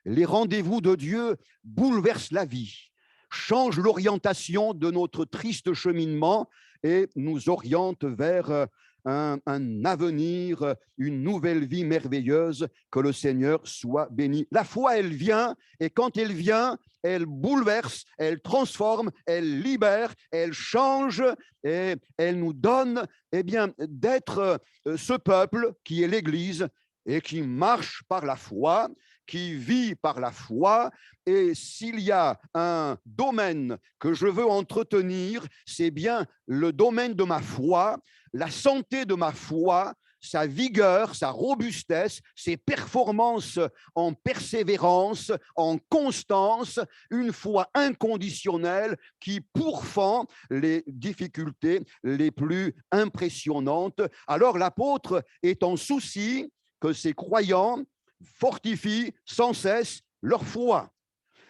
Les rendez-vous de Dieu bouleversent la vie, changent l'orientation de notre triste cheminement et nous orientent vers un avenir, une nouvelle vie merveilleuse. Que le Seigneur soit béni. La foi, elle vient, et quand elle vient, elle bouleverse, elle transforme, elle libère, elle change, et elle nous donne, eh bien, d'être ce peuple qui est l'Église et qui marche par la foi, qui vit par la foi. Et s'il y a un domaine que je veux entretenir, c'est bien le domaine de ma foi, la santé de ma foi, sa vigueur, sa robustesse, ses performances en persévérance, en constance, une foi inconditionnelle qui pourfend les difficultés les plus impressionnantes. Alors l'apôtre est en souci que ses croyants fortifient sans cesse leur foi.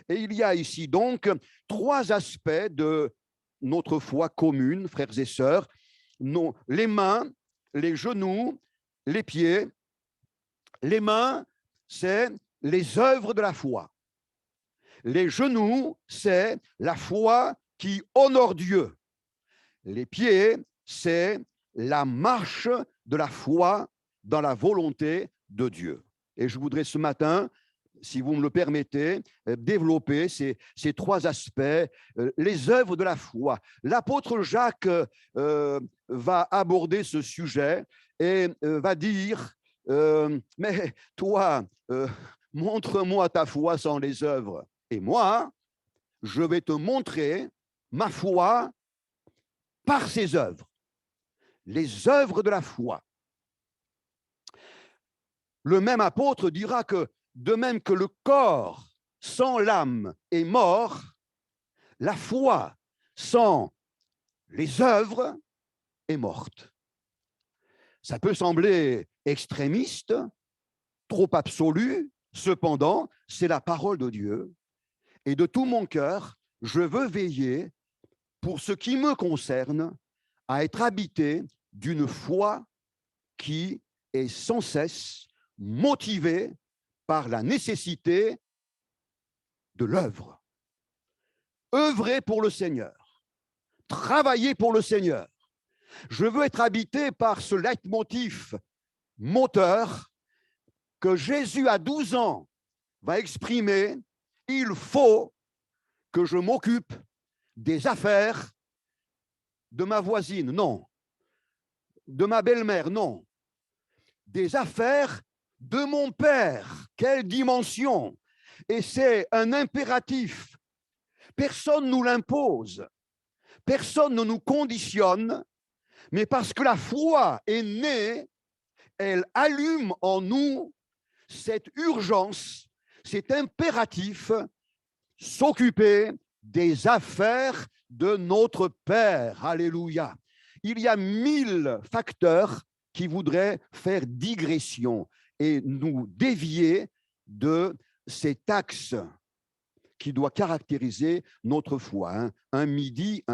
Et il y a ici donc 3 aspects de notre foi commune, frères et sœurs. Les mains, les genoux, les pieds. Les mains, c'est les œuvres de la foi. Les genoux, c'est la foi qui honore Dieu. Les pieds, c'est la marche de la foi dans la volonté de Dieu. Et je voudrais ce matin, si vous me le permettez, développer ces 3 aspects, les œuvres de la foi. L'apôtre Jacques va aborder ce sujet et va dire, mais toi, montre-moi ta foi sans les œuvres. Et moi, je vais te montrer ma foi par ses œuvres. Les œuvres de la foi. Le même apôtre dira que de même que le corps sans l'âme est mort, la foi sans les œuvres est morte. Ça peut sembler extrémiste, trop absolu, cependant, c'est la parole de Dieu. Et de tout mon cœur, je veux veiller, pour ce qui me concerne, à être habité d'une foi qui est sans cesse motivée par la nécessité de l'œuvre. Œuvrer pour le Seigneur, travailler pour le Seigneur. Je veux être habité par ce leitmotiv moteur que Jésus à 12 ans va exprimer. Il faut que je m'occupe des affaires de ma voisine, non. De ma belle-mère, non. Des affaires de mon Père. Quelle dimension! Et c'est un impératif Personne ne nous l'impose. Personne ne nous conditionne, mais parce que la foi est née, elle allume en nous cette urgence, cet impératif, s'occuper des affaires de notre Père. Alléluia. Il y a 1000 facteurs qui voudraient faire digression et nous dévier de cet axe qui doit caractériser notre foi. Un midi,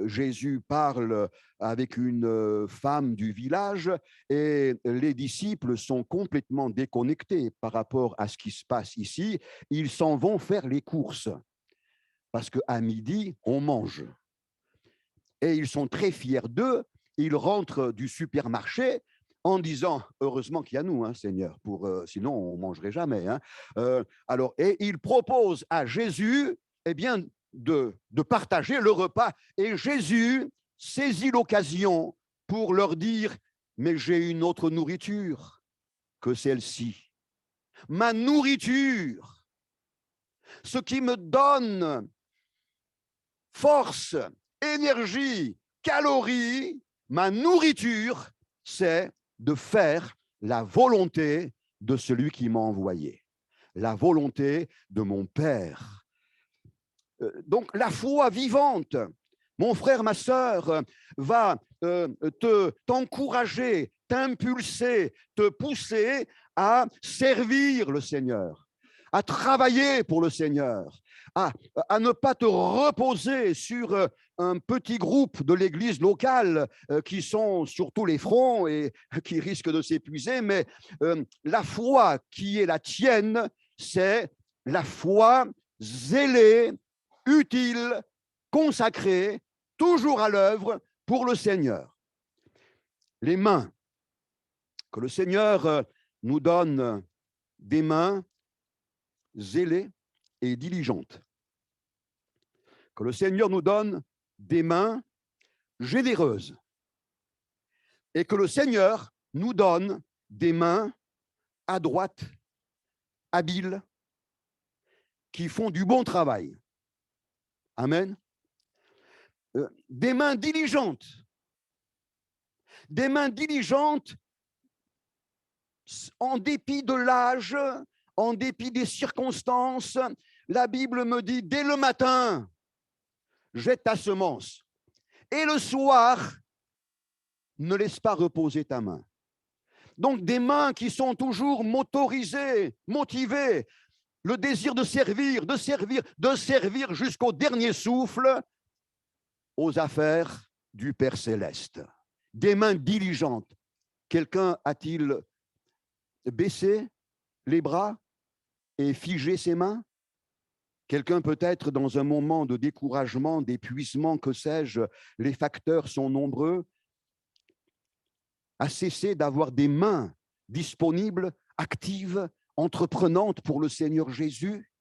Jésus parle avec une femme du village et les disciples sont complètement déconnectés par rapport à ce qui se passe ici. Ils s'en vont faire les courses parce qu'à midi, on mange. Et ils sont très fiers d'eux. Ils rentrent du supermarché en disant, heureusement qu'il y a nous, Seigneur, sinon on ne mangerait jamais. Et il propose à Jésus de partager le repas. Et Jésus saisit l'occasion pour leur dire, mais j'ai une autre nourriture que celle-ci. Ma nourriture, ce qui me donne force, énergie, calories, ma nourriture, c'est de faire la volonté de celui qui m'a envoyé, la volonté de mon Père. Donc la foi vivante, mon frère, ma sœur, va t'encourager, t'impulser, te pousser à servir le Seigneur, à travailler pour le Seigneur, à ne pas te reposer sur un petit groupe de l'église locale qui sont sur tous les fronts et qui risquent de s'épuiser, mais la foi qui est la tienne, c'est la foi zélée, utile, consacrée, toujours à l'œuvre pour le Seigneur. Les mains, que le Seigneur nous donne des mains zélées et diligentes. Que le Seigneur nous donne des mains généreuses. Et que le Seigneur nous donne des mains adroites, habiles, qui font du bon travail. Amen. Des mains diligentes. Des mains diligentes en dépit de l'âge, en dépit des circonstances. La Bible me dit, dès le matin, jette ta semence. Et le soir, ne laisse pas reposer ta main. Donc, des mains qui sont toujours motorisées, motivées, le désir de servir jusqu'au dernier souffle aux affaires du Père Céleste. Des mains diligentes. Quelqu'un a-t-il baissé les bras et figé ses mains? Quelqu'un peut-être dans un moment de découragement, d'épuisement, que sais-je, les facteurs sont nombreux, a cessé d'avoir des mains disponibles, actives, entreprenantes pour le Seigneur Jésus.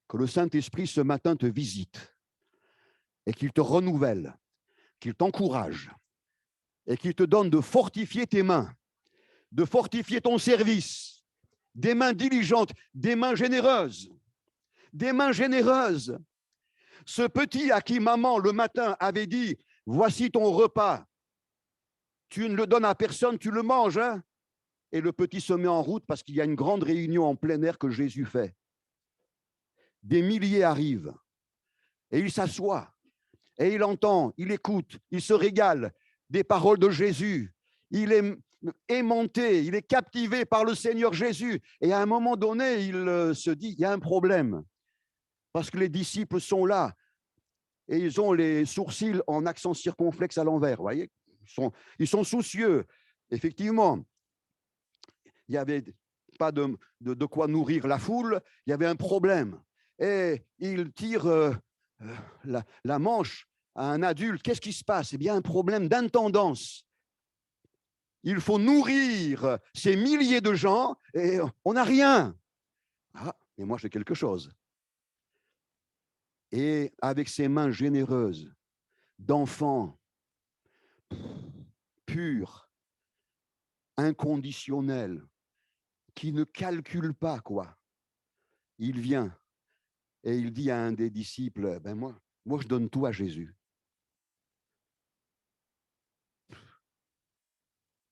Que le Saint-Esprit ce matin te visite et qu'il te renouvelle, qu'il t'encourage et qu'il te donne de fortifier tes mains, de fortifier ton service, des mains diligentes, des mains généreuses. Des mains généreuses. Ce petit à qui maman le matin avait dit, voici ton repas, tu ne le donnes à personne, tu le manges. Et le petit se met en route parce qu'il y a une grande réunion en plein air que Jésus fait. Des milliers arrivent et il s'assoit et il entend, il écoute, il se régale des paroles de Jésus. Il est aimanté, il est captivé par le Seigneur Jésus. Et à un moment donné, il se dit, il y a un problème. Parce que les disciples sont là et ils ont les sourcils en accent circonflexe à l'envers. Vous voyez, ils sont soucieux. Effectivement, il n'y avait pas de quoi nourrir la foule, il y avait un problème. Et il tire la manche à un adulte. Qu'est-ce qui se passe? Eh bien, un problème d'intendance. Il faut nourrir ces milliers de gens et on n'a rien. Ah, mais moi j'ai quelque chose. Et avec ses mains généreuses, d'enfants purs, inconditionnels, qui ne calculent pas, il vient Et il dit à un des disciples, ben moi, je donne tout à Jésus.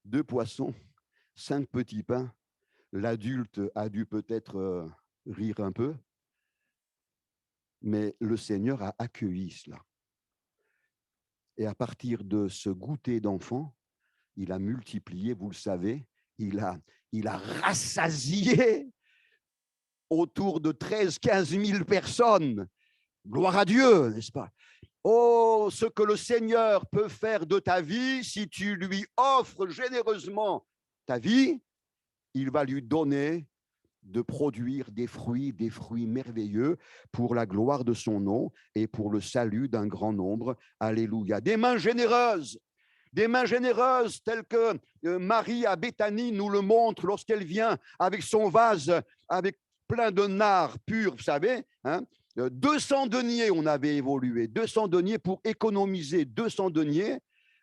2 poissons, 5 petits pains. L'adulte a dû peut-être rire un peu, mais le Seigneur a accueilli cela. Et à partir de ce goûter d'enfant, il a multiplié, vous le savez, il a rassasié autour de 13-15 000 personnes. Gloire à Dieu, n'est-ce pas? Oh, ce que le Seigneur peut faire de ta vie, si tu lui offres généreusement ta vie, il va lui donner de produire des fruits merveilleux pour la gloire de son nom et pour le salut d'un grand nombre. Alléluia. Des mains généreuses telles que Marie à Béthanie nous le montre lorsqu'elle vient avec son vase, avec plein de nard pur, vous savez, hein, 200 deniers, on avait évolué, 200 deniers pour économiser 200 deniers,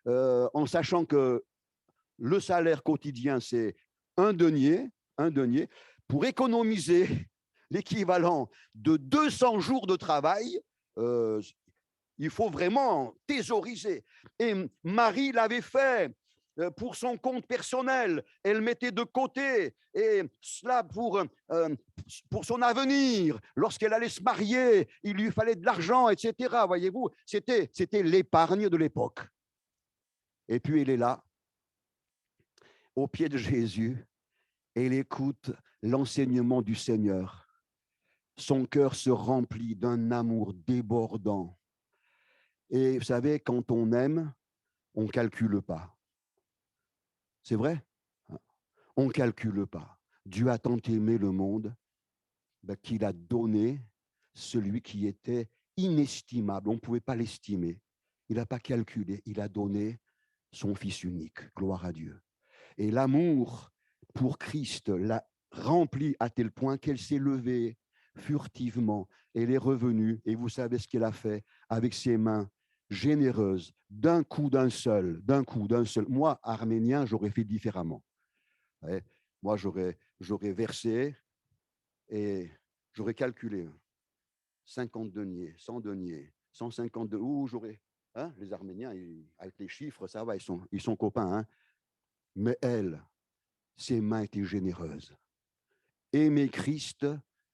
en sachant que le salaire quotidien, c'est un denier, pour économiser l'équivalent de 200 jours de travail. Il faut vraiment thésauriser. Et Marie l'avait fait pour son compte personnel. Elle mettait de côté, et cela pour son avenir. Lorsqu'elle allait se marier, il lui fallait de l'argent, etc. Voyez-vous, c'était l'épargne de l'époque. Et puis elle est là, au pied de Jésus, et elle écoute l'enseignement du Seigneur. Son cœur se remplit d'un amour débordant. Et vous savez, quand on aime, on ne calcule pas. C'est vrai? On ne calcule pas. Dieu a tant aimé le monde qu'il a donné celui qui était inestimable. On ne pouvait pas l'estimer. Il n'a pas calculé. Il a donné son Fils unique. Gloire à Dieu. Et l'amour pour Christ l'a rempli à tel point qu'elle s'est levée furtivement. Elle est revenue. Et vous savez ce qu'elle a fait avec ses mains généreuses, d'un coup, d'un seul. Moi, arménien, j'aurais fait différemment. Ouais. Moi, j'aurais versé et j'aurais calculé 50 deniers, 100 deniers, 150 deniers. Ouh, j'aurais. Hein, les Arméniens, avec les chiffres, ça va, ils sont copains. Hein. Mais elle, ses mains étaient généreuses. Aimer Christ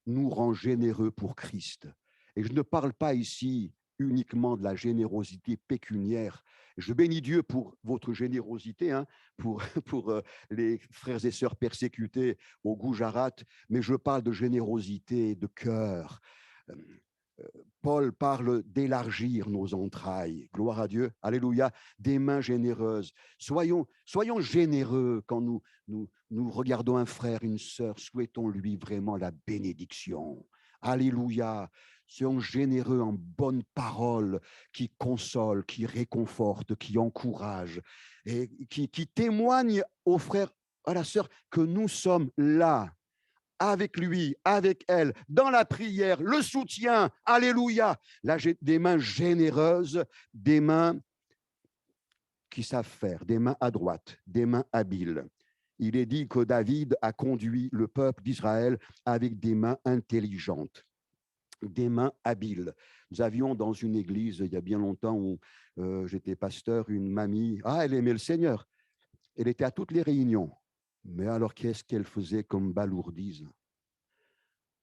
nous rend généreux pour Christ. Et je ne parle pas ici uniquement de la générosité pécuniaire. Je bénis Dieu pour votre générosité, hein, pour les frères et sœurs persécutés au Gujarat, mais je parle de générosité de cœur. Paul parle d'élargir nos entrailles. Gloire à Dieu. Alléluia. Des mains généreuses. Soyons généreux quand nous regardons un frère, une sœur. Souhaitons-lui vraiment la bénédiction. Alléluia. Soyons généreux en bonnes paroles qui consolent, qui réconfortent, qui encouragent et qui témoignent aux frères, à la sœur, que nous sommes là, avec lui, avec elle, dans la prière, le soutien. Alléluia. Là, j'ai des mains généreuses, des mains qui savent faire, des mains adroites, des mains habiles. Il est dit que David a conduit le peuple d'Israël avec des mains intelligentes, des mains habiles. Nous avions dans une église, il y a bien longtemps, où j'étais pasteur, une mamie. Elle aimait le Seigneur. Elle était à toutes les réunions. Mais alors, qu'est-ce qu'elle faisait comme balourdise?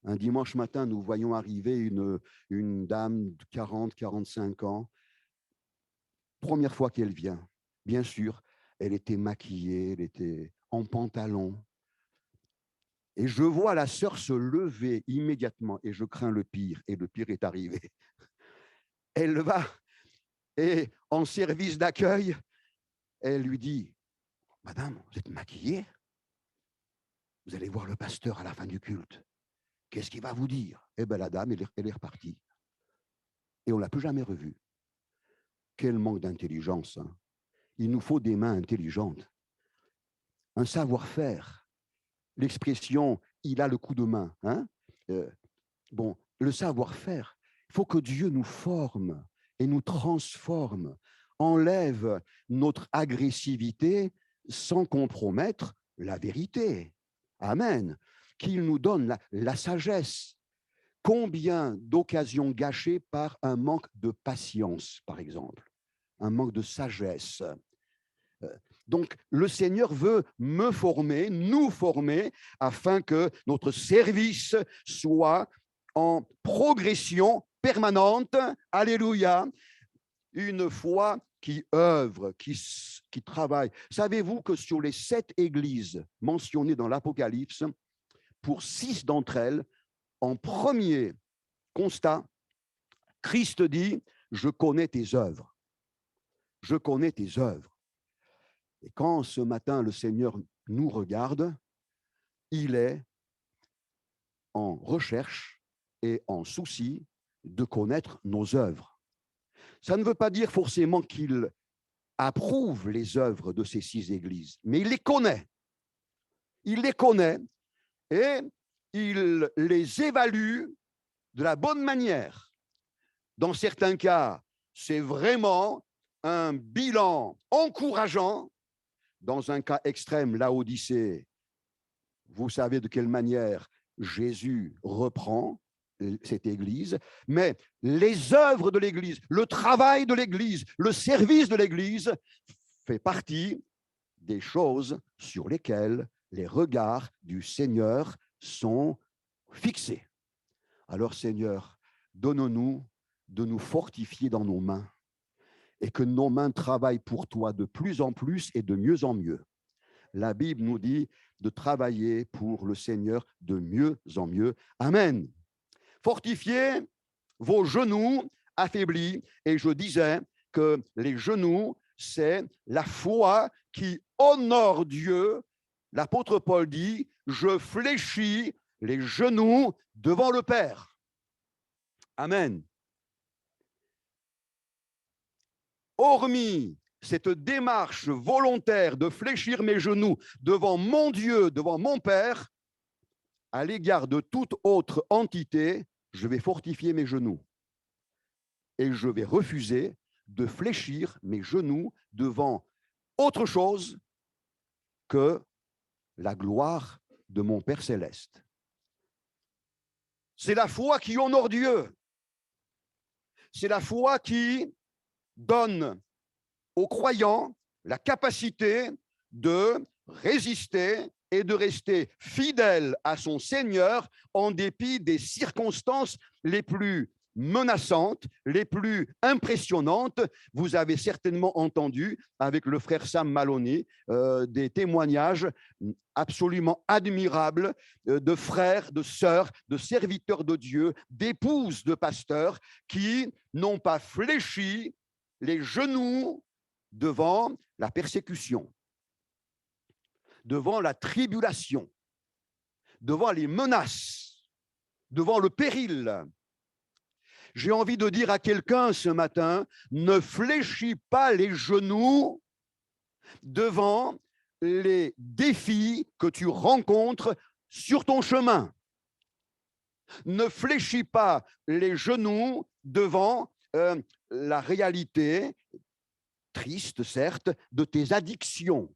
Un dimanche matin, nous voyons arriver une dame de 40-45 ans. Première fois qu'elle vient. Bien sûr, elle était maquillée, elle était en pantalon. Et je vois la sœur se lever immédiatement et je crains le pire. Et le pire est arrivé. Elle va et en service d'accueil, elle lui dit, « Madame, vous êtes maquillée? Vous allez voir le pasteur à la fin du culte. Qu'est-ce qu'il va vous dire? » Eh bien, la dame, elle est repartie. Et on ne l'a plus jamais revue. Quel manque d'intelligence. Hein. Il nous faut des mains intelligentes. Un savoir-faire. L'expression « il a le coup de main hein ». Le savoir-faire. Il faut que Dieu nous forme et nous transforme. Enlève notre agressivité sans compromettre la vérité. Amen. Qu'il nous donne la sagesse, Combien d'occasions gâchées par un manque de patience, par exemple, un manque de sagesse. Donc, le Seigneur veut me former, nous former, afin que notre service soit en progression permanente. Alléluia. Une foi qui œuvre, qui travaille. Savez-vous que sur les 7 églises mentionnées dans l'Apocalypse, pour 6 d'entre elles, en premier constat, Christ dit, je connais tes œuvres. Je connais tes œuvres. Et quand ce matin le Seigneur nous regarde, il est en recherche et en souci de connaître nos œuvres. Ça ne veut pas dire forcément qu'il approuve les œuvres de ces 6 églises, mais il les connaît. Il les connaît et il les évalue de la bonne manière. Dans certains cas, c'est vraiment un bilan encourageant. Dans un cas extrême, Laodicée, vous savez de quelle manière Jésus reprend cette église, mais les œuvres de l'église, le travail de l'église, le service de l'église fait partie des choses sur lesquelles les regards du Seigneur sont fixés. Alors Seigneur, donne-nous de nous fortifier dans nos mains et que nos mains travaillent pour toi de plus en plus et de mieux en mieux. La Bible nous dit de travailler pour le Seigneur de mieux en mieux. Amen. Fortifiez vos genoux affaiblis. Et je disais que les genoux, c'est la foi qui honore Dieu. L'apôtre Paul dit, je fléchis les genoux devant le Père. Amen. Hormis cette démarche volontaire de fléchir mes genoux devant mon Dieu, devant mon Père, à l'égard de toute autre entité, je vais fortifier mes genoux. Et je vais refuser de fléchir mes genoux devant autre chose que la gloire de mon Père céleste. C'est la foi qui honore Dieu. C'est la foi qui donne aux croyants la capacité de résister et de rester fidèle à son Seigneur en dépit des circonstances les plus menaçantes, les plus impressionnantes. Vous avez certainement entendu avec le frère Sam Maloney des témoignages absolument admirables de frères, de sœurs, de serviteurs de Dieu, d'épouses de pasteurs qui n'ont pas fléchi les genoux devant la persécution, devant la tribulation, devant les menaces, devant le péril. J'ai envie de dire à quelqu'un ce matin, ne fléchis pas les genoux devant les défis que tu rencontres sur ton chemin. Ne fléchis pas les genoux devant la réalité, triste certes, de tes addictions.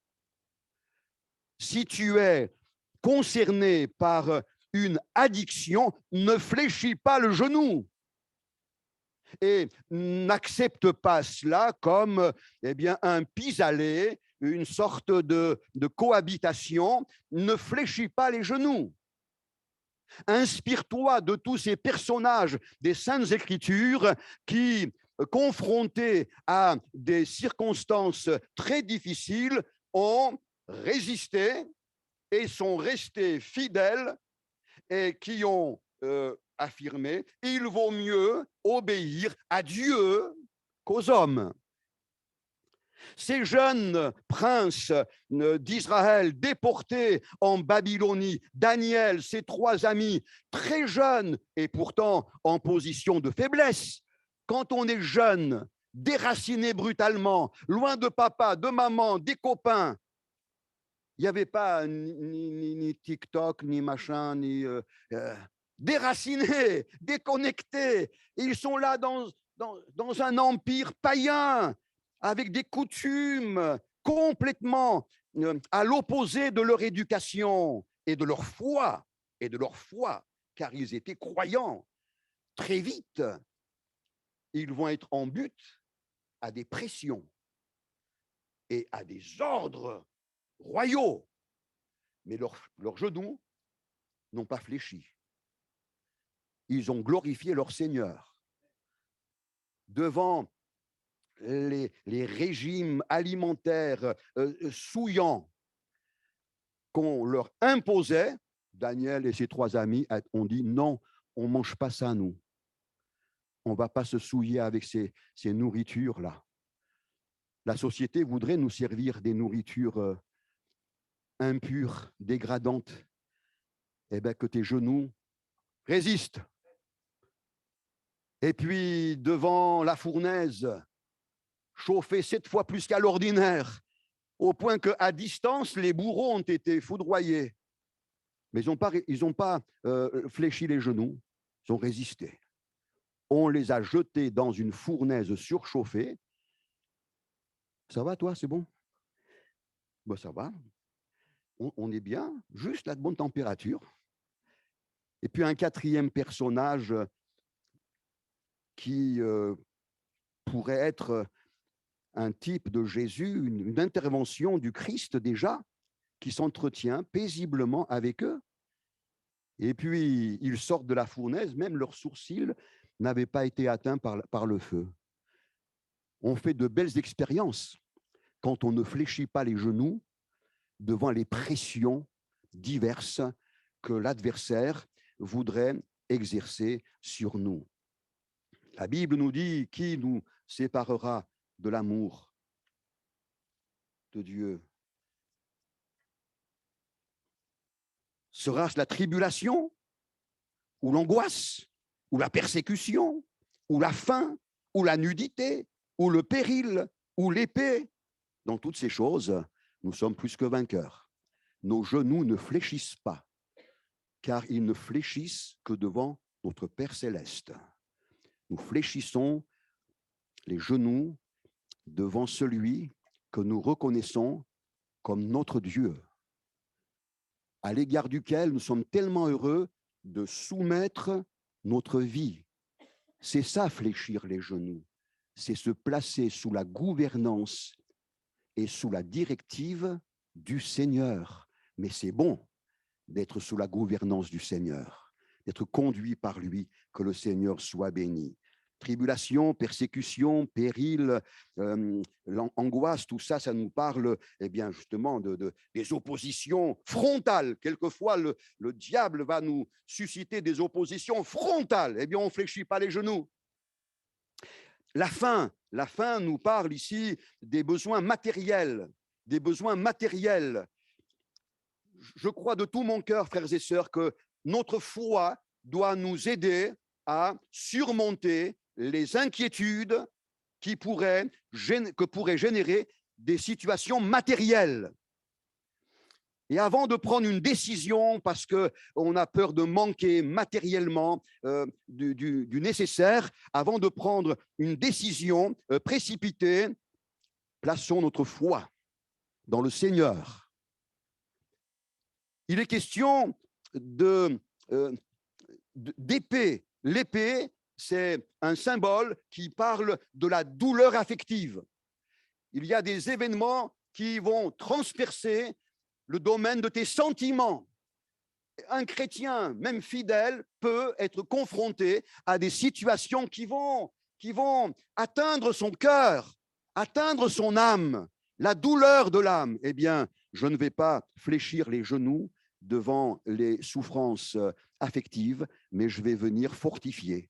Si tu es concerné par une addiction, ne fléchis pas le genou. Et n'accepte pas cela comme un pis-aller, une sorte de cohabitation. Ne fléchis pas les genoux. Inspire-toi de tous ces personnages des Saintes Écritures qui, confrontés à des circonstances très difficiles, ont résisté et sont restés fidèles et qui ont affirmé « il vaut mieux obéir à Dieu qu'aux hommes ». Ces jeunes princes d'Israël déportés en Babylonie, Daniel, ses 3 amis, très jeunes et pourtant en position de faiblesse. Quand on est jeune, déraciné brutalement, loin de papa, de maman, des copains, il n'y avait pas ni TikTok, ni machin, ni... déracinés, déconnectés. Ils sont là dans un empire païen, avec des coutumes complètement à l'opposé de leur éducation et de leur foi, car ils étaient croyants. très vite, ils vont être en but à des pressions et à des ordres royaux. Mais leurs genoux n'ont pas fléchi. Ils ont glorifié leur Seigneur. Devant les régimes alimentaires souillants qu'on leur imposait, Daniel et ses 3 amis ont dit non, on ne mange pas ça, nous. On ne va pas se souiller avec ces nourritures-là. La société voudrait nous servir des nourritures impures, dégradantes. Eh bien, que tes genoux résistent. Et puis, devant la fournaise, chauffée 7 fois plus qu'à l'ordinaire, au point qu'à distance, les bourreaux ont été foudroyés. Mais ils n'ont pas fléchi les genoux, ils ont résisté. On les a jetés dans une fournaise surchauffée. Ça va, toi, c'est bon? Ben, ça va. On est bien, juste la bonne température. Et puis un 4e personnage qui pourrait être un type de Jésus, une intervention du Christ déjà, qui s'entretient paisiblement avec eux. Et puis, ils sortent de la fournaise, même leurs sourcils n'avaient pas été atteints par le feu. On fait de belles expériences quand on ne fléchit pas les genoux devant les pressions diverses que l'adversaire voudrait exercer sur nous. La Bible nous dit, qui nous séparera de l'amour de Dieu? Sera-ce la tribulation, ou l'angoisse, ou la persécution, ou la faim, ou la nudité, ou le péril, ou l'épée? Dans toutes ces choses, nous sommes plus que vainqueurs. Nos genoux ne fléchissent pas, car ils ne fléchissent que devant notre Père céleste. Nous fléchissons les genoux devant celui que nous reconnaissons comme notre Dieu, à l'égard duquel nous sommes tellement heureux de soumettre notre vie. C'est ça, fléchir les genoux. C'est se placer sous la gouvernance et sous la directive du Seigneur. Mais c'est bon d'être sous la gouvernance du Seigneur, d'être conduit par lui, que le Seigneur soit béni. Tribulation, persécution, péril, angoisse, tout ça, ça nous parle eh bien, justement des oppositions frontales. Quelquefois, le diable va nous susciter des oppositions frontales. Eh bien, on ne fléchit pas les genoux. La faim nous parle ici des besoins matériels, des besoins matériels. Je crois de tout mon cœur, frères et sœurs, que notre foi doit nous aider à surmonter les inquiétudes que pourraient générer des situations matérielles. Et avant de prendre une décision, parce qu'on a peur de manquer matériellement du nécessaire, avant de prendre une décision précipitée, plaçons notre foi dans le Seigneur. Il est question d'épée. L'épée, c'est un symbole qui parle de la douleur affective. Il y a des événements qui vont transpercer le domaine de tes sentiments. Un chrétien, même fidèle, peut être confronté à des situations qui vont atteindre son cœur, atteindre son âme, la douleur de l'âme. Eh bien, je ne vais pas fléchir les genoux devant les souffrances affectives, mais je vais venir fortifier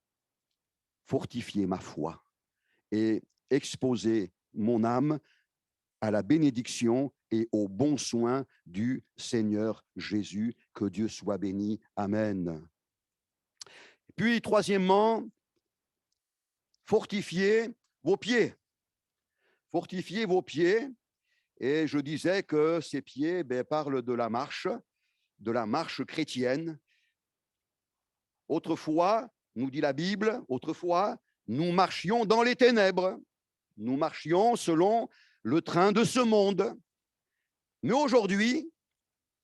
ma foi et exposer mon âme à la bénédiction et au bon soin du Seigneur Jésus. Que Dieu soit béni. Amen. Puis, troisièmement, fortifiez vos pieds. Fortifiez vos pieds. Et je disais que ces pieds parlent de la marche chrétienne. Autrefois, nous dit la Bible, autrefois, nous marchions dans les ténèbres. Nous marchions selon le train de ce monde. Mais aujourd'hui,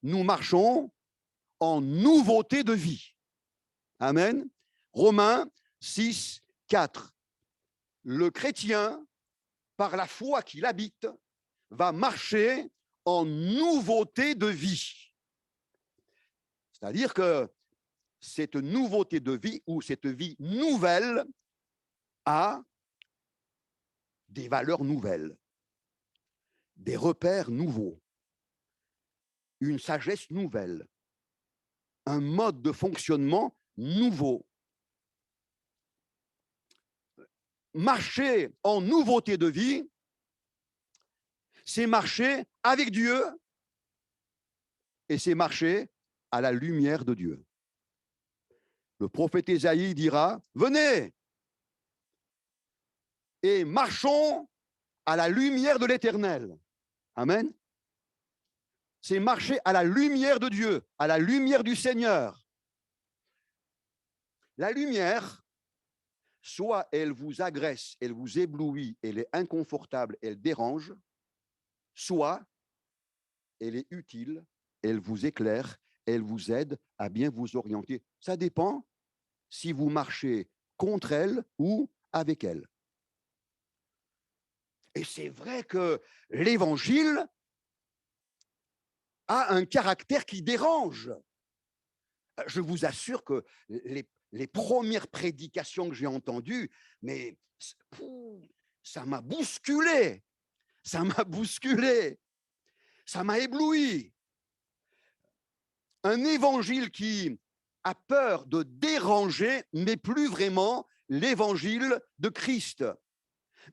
nous marchons en nouveauté de vie. Amen. Romains 6, 4. Le chrétien, par la foi qu'il habite, va marcher en nouveauté de vie. C'est-à-dire que cette nouveauté de vie ou cette vie nouvelle a des valeurs nouvelles, des repères nouveaux, une sagesse nouvelle, un mode de fonctionnement nouveau. Marcher en nouveauté de vie, c'est marcher avec Dieu et c'est marcher à la lumière de Dieu. Le prophète Ésaïe dira, venez et marchons à la lumière de l'Éternel. Amen. C'est marcher à la lumière de Dieu, à la lumière du Seigneur. La lumière, soit elle vous agresse, elle vous éblouit, elle est inconfortable, elle dérange, soit elle est utile, elle vous éclaire, elle vous aide à bien vous orienter. Ça dépend si vous marchez contre elle ou avec elle. Et c'est vrai que l'Évangile a un caractère qui dérange. Je vous assure que les premières prédications que j'ai entendues, mais ça m'a bousculé, ça m'a bousculé, ça m'a ébloui. Un évangile qui a peur de déranger n'est plus vraiment l'évangile de Christ.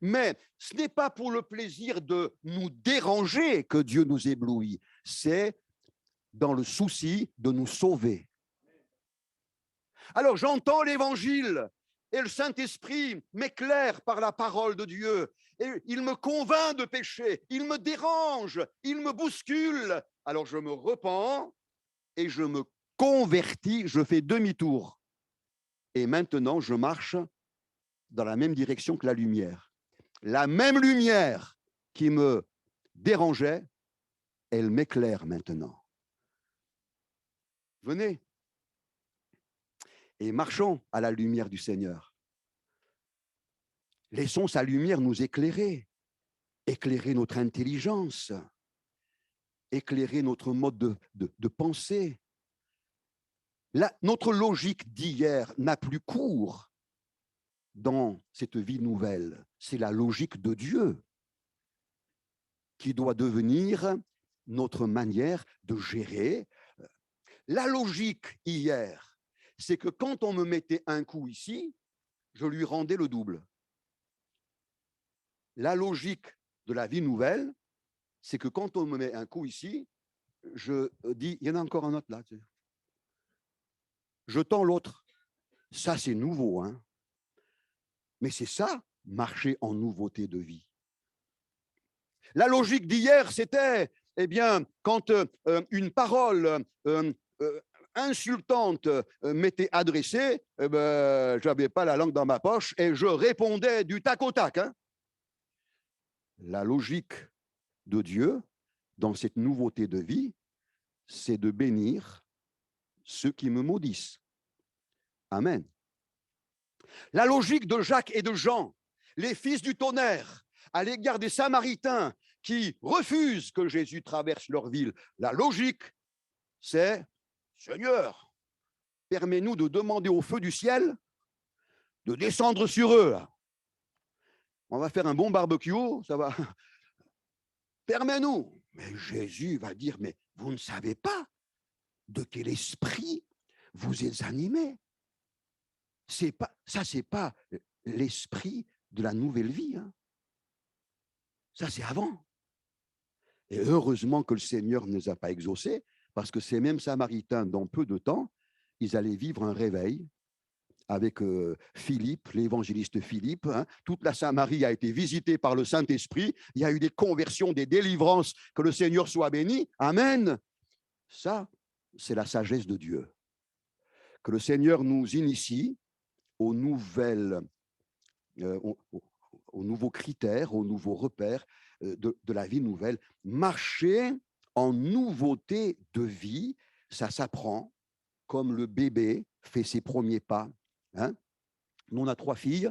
Mais ce n'est pas pour le plaisir de nous déranger que Dieu nous éblouit, c'est dans le souci de nous sauver. Alors j'entends l'évangile et le Saint-Esprit m'éclaire par la parole de Dieu et il me convainc de péché, il me dérange, il me bouscule. Alors je me repens et je me convertis, je fais demi-tour. Et maintenant je marche dans la même direction que la lumière. La même lumière qui me dérangeait, elle m'éclaire maintenant. Venez et marchons à la lumière du Seigneur. Laissons sa lumière nous éclairer, éclairer notre intelligence, éclairer notre mode de pensée. Notre logique d'hier n'a plus cours dans cette vie nouvelle. C'est la logique de Dieu qui doit devenir notre manière de gérer. La logique hier, c'est que quand on me mettait un coup ici, je lui rendais le double. La logique de la vie nouvelle, c'est que quand on me met un coup ici, je dis, il y en a encore un autre là. Je tends l'autre. Ça, c'est nouveau, hein. Mais c'est ça, marcher en nouveauté de vie. La logique d'hier, c'était, eh bien, quand une parole insultante m'était adressée, je n'avais pas la langue dans ma poche et je répondais du tac au tac. Hein. La logique de Dieu, dans cette nouveauté de vie, c'est de bénir ceux qui me maudissent. Amen. La logique de Jacques et de Jean, les fils du tonnerre, à l'égard des Samaritains qui refusent que Jésus traverse leur ville, la logique, c'est « Seigneur, permets-nous de demander au feu du ciel de descendre sur eux. On va faire un bon barbecue, ça va. Permets-nous. » Mais Jésus va dire « Mais vous ne savez pas de quel esprit vous êtes animés. » Ça, c'est pas l'esprit de la nouvelle vie. Hein. Ça, c'est avant. Et heureusement que le Seigneur ne les a pas exaucés, parce que ces mêmes Samaritains, dans peu de temps, ils allaient vivre un réveil avec Philippe, l'évangéliste Philippe. Hein. Toute la Samarie a été visitée par le Saint-Esprit. Il y a eu des conversions, des délivrances. Que le Seigneur soit béni. Amen. Ça, c'est la sagesse de Dieu. Que le Seigneur nous initie aux nouvelles, aux nouveaux critères, aux nouveaux repères de la vie nouvelle. Marcher en nouveauté de vie, ça s'apprend comme le bébé fait ses premiers pas. Hein? Nous, on a 3 filles.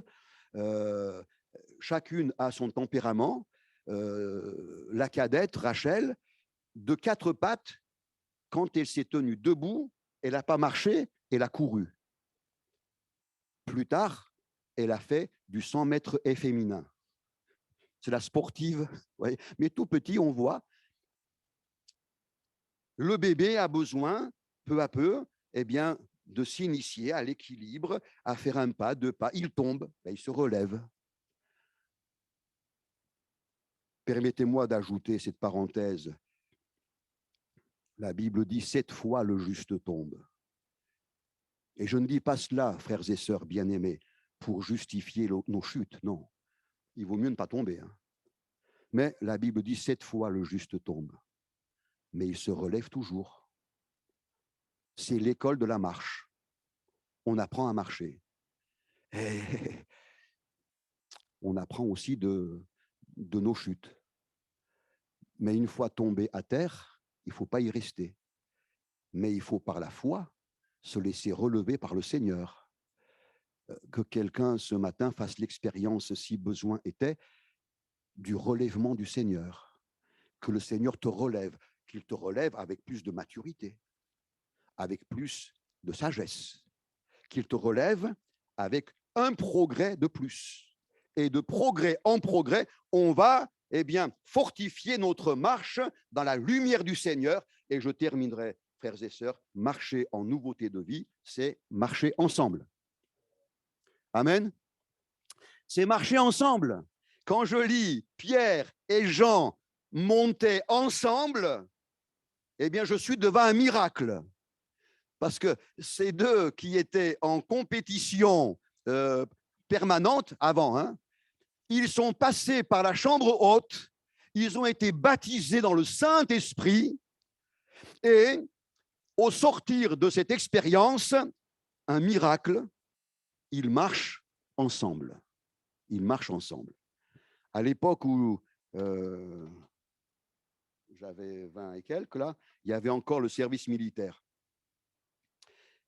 Chacune a son tempérament. La cadette, Rachel, de 4 pattes, quand elle s'est tenue debout, elle n'a pas marché, elle a couru. Plus tard, elle a fait du 100 mètres et féminin. C'est la sportive. Ouais. Mais tout petit, on voit. Le bébé a besoin, peu à peu, eh bien, de s'initier à l'équilibre, à faire un pas, 2 pas. Il tombe, il se relève. Permettez-moi d'ajouter cette parenthèse. La Bible dit 7 fois le juste tombe. Et je ne dis pas cela, frères et sœurs bien-aimés, pour justifier nos chutes, non. Il vaut mieux ne pas tomber. Hein. Mais la Bible dit 7 fois le juste tombe. Mais il se relève toujours. C'est l'école de la marche. On apprend à marcher. Et on apprend aussi de nos chutes. Mais une fois tombé à terre, il ne faut pas y rester. Mais il faut par la foi se laisser relever par le Seigneur. Que quelqu'un ce matin fasse l'expérience, si besoin était, du relèvement du Seigneur. Que le Seigneur te relève, qu'il te relève avec plus de maturité, avec plus de sagesse, qu'il te relève avec un progrès de plus. Et de progrès en progrès, on va fortifier notre marche dans la lumière du Seigneur. Et je terminerai, frères et sœurs, marcher en nouveauté de vie, c'est marcher ensemble. Amen. C'est marcher ensemble. Quand je lis Pierre et Jean montaient ensemble, eh bien, je suis devant un miracle. Parce que ces deux qui étaient en compétition permanente avant, hein, ils sont passés par la chambre haute, ils ont été baptisés dans le Saint-Esprit et au sortir de cette expérience, un miracle, ils marchent ensemble. Ils marchent ensemble. À l'époque où j'avais 20 et quelques, là, il y avait encore le service militaire.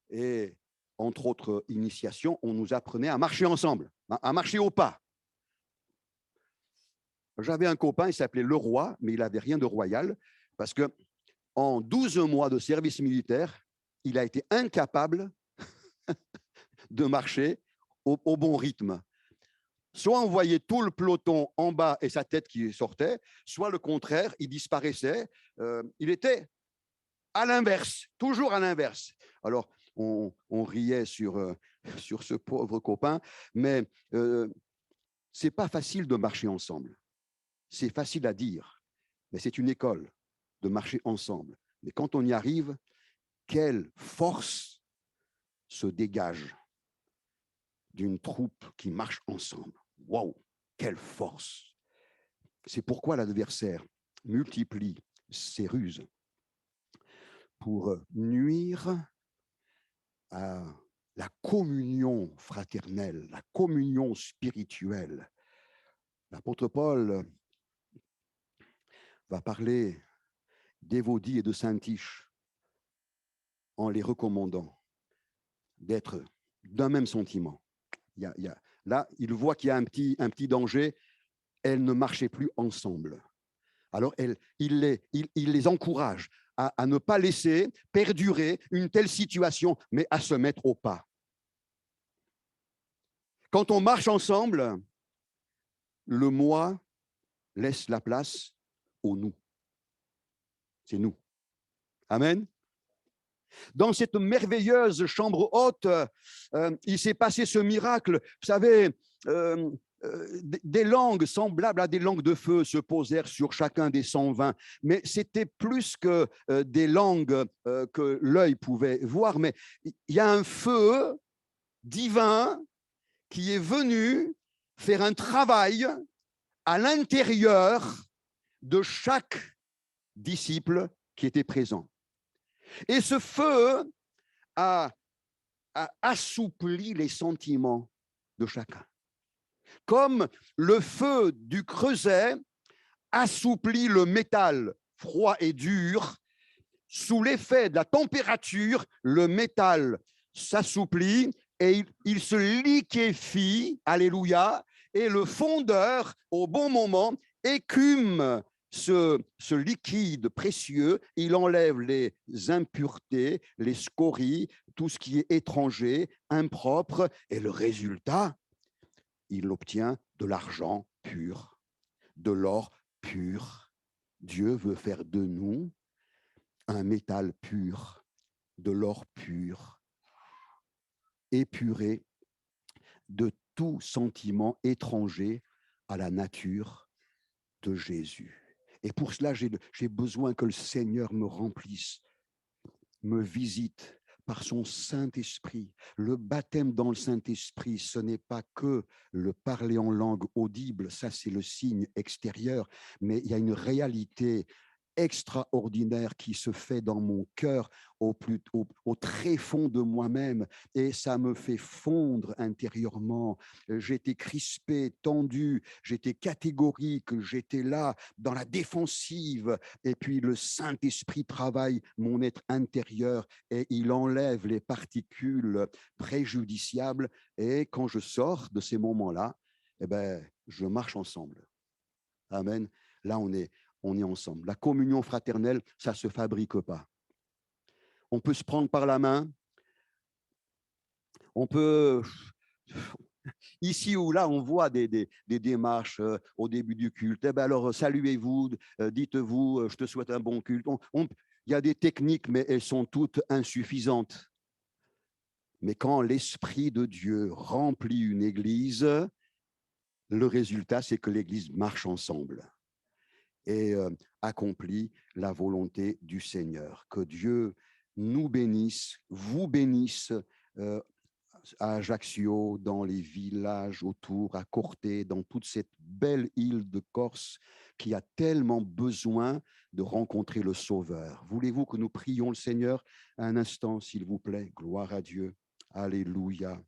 Et entre autres initiations, on nous apprenait à marcher ensemble, à marcher au pas. J'avais un copain, il s'appelait Leroy, mais il n'avait rien de royal, parce qu'en 12 mois de service militaire, il a été incapable de marcher au bon rythme. Soit on voyait tout le peloton en bas et sa tête qui sortait, soit le contraire, il disparaissait. Il était à l'inverse, toujours à l'inverse. Alors, on riait sur ce pauvre copain, mais ce n'est pas facile de marcher ensemble. C'est facile à dire, mais c'est une école de marcher ensemble. Mais quand on y arrive, quelle force se dégage d'une troupe qui marche ensemble. Waouh, quelle force! C'est pourquoi l'adversaire multiplie ses ruses pour nuire à la communion fraternelle, la communion spirituelle. L'apôtre Paul va parler d'Évodie et de Syntyche en les recommandant d'être d'un même sentiment. Là, il voit qu'il y a un petit danger. Elles ne marchaient plus ensemble. Alors, il les encourage à ne pas laisser perdurer une telle situation, mais à se mettre au pas. Quand on marche ensemble, le moi laisse la place au nous. C'est nous. Amen. Dans cette merveilleuse chambre haute, il s'est passé ce miracle. Vous savez, des langues semblables à des langues de feu se posèrent sur chacun des 120. Mais c'était plus que des langues que l'œil pouvait voir. Mais il y a un feu divin qui est venu faire un travail à l'intérieur de chaque disciple qui était présent. Et ce feu a assoupli les sentiments de chacun. Comme le feu du creuset assouplit le métal froid et dur, sous l'effet de la température, le métal s'assouplit et il se liquéfie, alléluia, et le fondeur, au bon moment, écume ce liquide précieux, il enlève les impuretés, les scories, tout ce qui est étranger, impropre, et le résultat, il obtient de l'argent pur, de l'or pur. Dieu veut faire de nous un métal pur, de l'or pur, épuré de tout sentiment étranger à la nature de Jésus. Et pour cela, j'ai besoin que le Seigneur me remplisse, me visite par son Saint-Esprit. Le baptême dans le Saint-Esprit, ce n'est pas que le parler en langue audible, ça c'est le signe extérieur, mais il y a une réalité extraordinaire qui se fait dans mon cœur au tréfond de moi-même, et ça me fait fondre intérieurement. J'étais crispé, tendu, j'étais catégorique, j'étais là dans la défensive, et puis le Saint-Esprit travaille mon être intérieur et il enlève les particules préjudiciables, et quand je sors de ces moments-là, eh ben, je marche ensemble. Amen. Là, on est ensemble. La communion fraternelle, ça ne se fabrique pas. On peut se prendre par la main, on peut... Ici ou là, on voit des démarches au début du culte. Eh bien alors, saluez-vous, dites-vous, je te souhaite un bon culte. Il y a des techniques, mais elles sont toutes insuffisantes. Mais quand l'Esprit de Dieu remplit une église, le résultat, c'est que l'église marche ensemble et accomplit la volonté du Seigneur. Que Dieu nous bénisse, vous bénisse à Ajaccio, dans les villages autour, à Corté, dans toute cette belle île de Corse qui a tellement besoin de rencontrer le Sauveur. Voulez-vous que nous prions le Seigneur un instant, s'il vous plaît? Gloire à Dieu. Alléluia.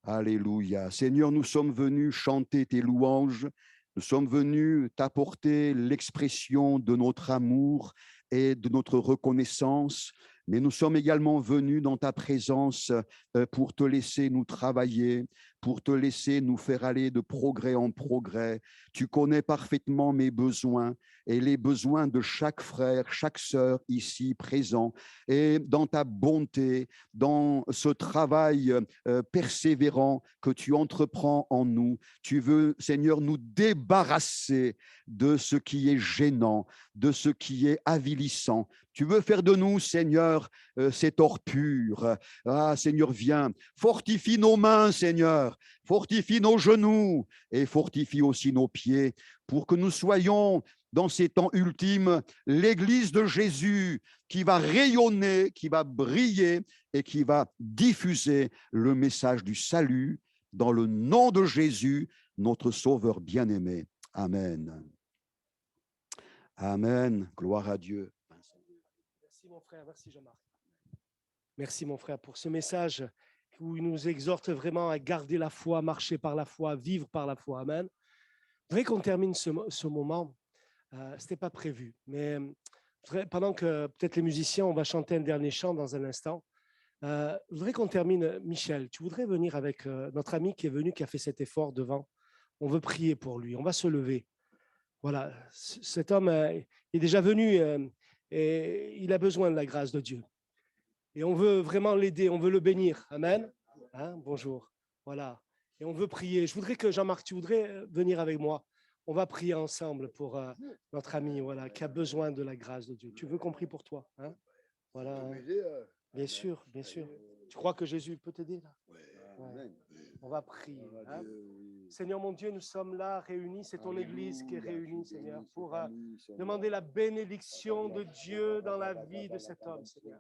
Alléluia. Seigneur, nous sommes venus chanter tes louanges. Nous sommes venus t'apporter l'expression de notre amour et de notre reconnaissance, mais nous sommes également venus dans ta présence pour te laisser nous travailler, pour te laisser nous faire aller de progrès en progrès. Tu connais parfaitement mes besoins et les besoins de chaque frère, chaque sœur ici présent. Et dans ta bonté, dans ce travail persévérant que tu entreprends en nous, tu veux, Seigneur, nous débarrasser de ce qui est gênant, de ce qui est avilissant. Tu veux faire de nous, Seigneur, cet or pur. Ah, Seigneur, viens, fortifie nos mains, Seigneur, fortifie nos genoux et fortifie aussi nos pieds pour que nous soyons, dans ces temps ultimes, l'Église de Jésus qui va rayonner, qui va briller et qui va diffuser le message du salut dans le nom de Jésus, notre Sauveur bien-aimé. Amen. Amen. Gloire à Dieu. Merci mon frère, merci Jean-Marc. Merci mon frère pour ce message où il nous exhorte vraiment à garder la foi, marcher par la foi, vivre par la foi. Amen. Je voudrais qu'on termine ce moment. Ce n'était pas prévu, mais pendant que peut-être les musiciens, on va chanter un dernier chant dans un instant. Je voudrais qu'on termine. Michel, tu voudrais venir avec notre ami qui est venu, qui a fait cet effort devant. On veut prier pour lui. On va se lever. Voilà, cet homme est déjà venu et il a besoin de la grâce de Dieu. Et on veut vraiment l'aider, on veut le bénir. Amen. Hein, bonjour. Voilà. Et on veut prier. Je voudrais que Jean-Marc, tu voudrais venir avec moi. On va prier ensemble pour notre ami, voilà, qui a besoin de la grâce de Dieu. Tu veux qu'on prie pour toi, hein? Voilà. Hein. Bien sûr, bien sûr. Tu crois que Jésus peut t'aider là? Ouais. On va prier. Hein? Seigneur mon Dieu, nous sommes là réunis, c'est ton Église qui est réunie, Seigneur, pour demander la bénédiction de Dieu dans la vie de cet homme, Seigneur.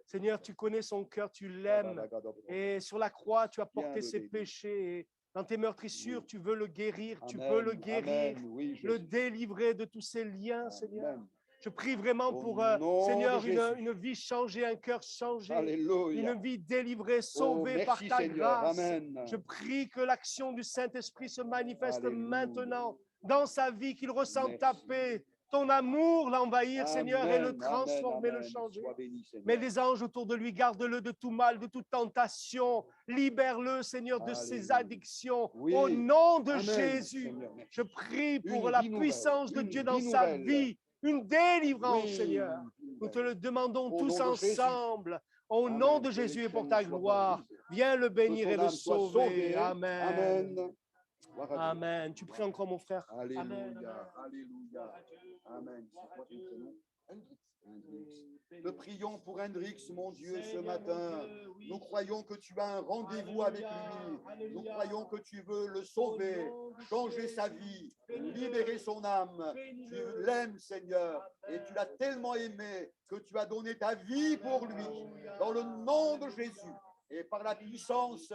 Seigneur, tu connais son cœur, tu l'aimes, et sur la croix, tu as porté ses péchés, et dans tes meurtrissures, tu veux le guérir, tu peux le guérir, le délivrer de tous ces liens, Seigneur. Je prie vraiment pour, Seigneur, une vie changée, un cœur changé, une vie délivrée, sauvée par ta grâce. Amen. Je prie que l'action du Saint-Esprit se manifeste maintenant dans sa vie, qu'il ressente ta paix, ton amour l'envahir, Amen, Seigneur, et le amen, transformer, le amen. changer. Sois béni, Seigneur. Mais les anges autour de lui, garde-le de tout mal, de toute tentation. Libère-le, Seigneur, de ses addictions. Oui. Au nom de Amen, Jésus, Seigneur, merci. je prie pour Une la vie nouvelle, puissance de une Dieu dans vie sa nouvelle. vie, une délivrance, Oui, Seigneur. Nous te le demandons Au tous nom de Jésus. ensemble. Au Amen. nom de Que Jésus les et pour chaînes ta soient gloire, brisées. viens le Que bénir son et le âme soit sauver. sauvée. Amen. Amen. Gloire à Dieu. Amen. Tu pries encore, mon frère? Alléluia. Amen. Alléluia. Amen. C'est quoi ton prénom? Hendrix. Nous prions pour Hendrix, mon Dieu, ce matin. Nous croyons que tu as un rendez-vous avec lui. Nous croyons que tu veux le sauver, changer sa vie, libérer son âme. Tu l'aimes, Seigneur, et tu l'as tellement aimé que tu as donné ta vie pour lui. Dans le nom de Jésus. Et par la puissance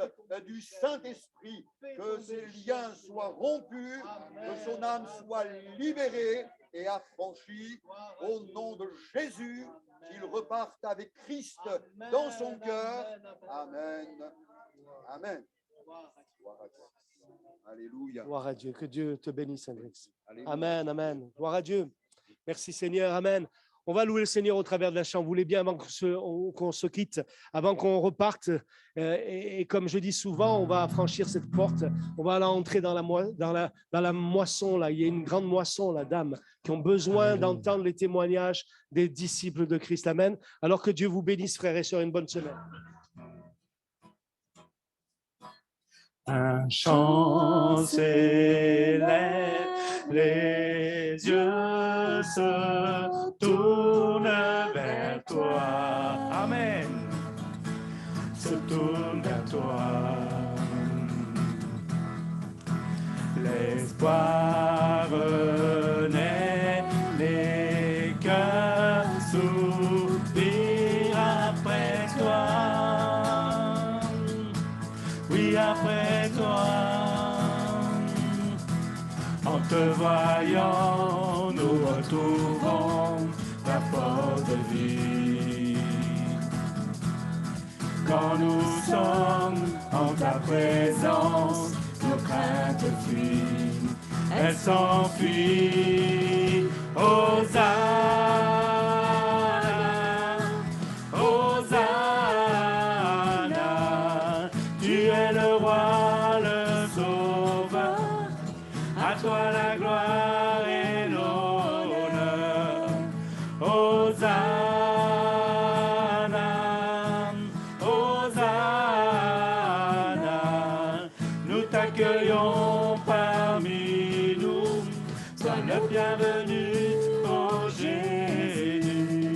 du Saint-Esprit, que ces liens soient rompus, que son âme soit libérée et affranchie. Au nom de Jésus, qu'il reparte avec Christ dans son cœur. Amen. Amen. Alléluia. Gloire à Dieu. Que Dieu te bénisse, Hendrix. Amen, amen. Gloire à Dieu. Merci, Seigneur. Amen. On va louer le Seigneur au travers de la chant. Vous voulez bien, avant qu'on se quitte, avant qu'on reparte, et comme je dis souvent, on va franchir cette porte, on va aller entrer dans la moisson. Là. Il y a une grande moisson, là, dames, qui ont besoin d'entendre les témoignages des disciples de Christ. Amen. Alors que Dieu vous bénisse, frères et sœurs, une bonne semaine. Un chant s'élève, les yeux se tournent vers toi. Amen. Se tournent vers toi. L'espoir renaît, les cœurs soupirent après toi. Oui, après toi, en te voyant, nous retrouvons la force de vie. Quand nous sommes en ta présence, nos craintes fuient, elles s'enfuient. Hosanna, Hosanna, tu es le roi, le sauveur, à toi la gloire et l'honneur. Hosanna, Hosanna, nous t'accueillons parmi nous, sois le bienvenu, ô Jésus.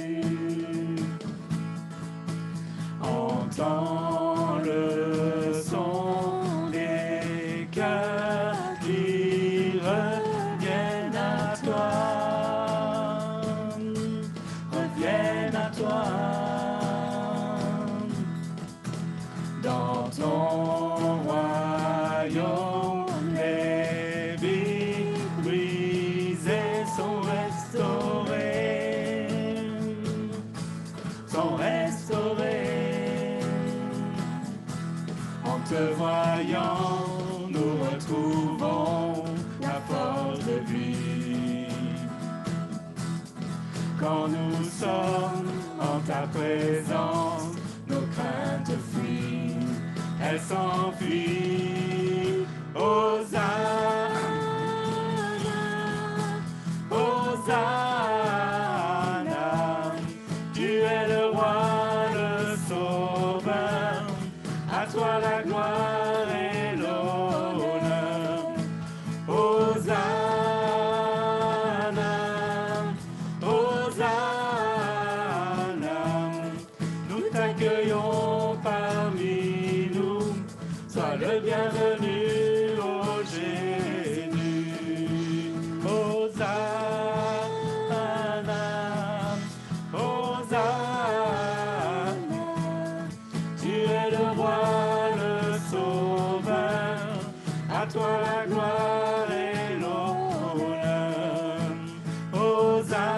Entends le son des cœurs qui reviennent à toi, reviennent à toi. Dans ton royaume, les vies brisées sont restaurées, sont restaurées. En te voyant, nous retrouvons la force de vie. Quand nous sommes en ta présence, nos craintes fuient, elles s'enfuient. Hosanna, Hosanna, tu es le roi, le sauveur, à toi la gloire et l'honneur. Hosanna, Hosanna, nous t'accueillons parmi nous, sois le bienvenu, ô Jésus. Hosanna, Hosanna, tu es le roi, le sauveur, à toi la gloire et l'honneur. Hosanna,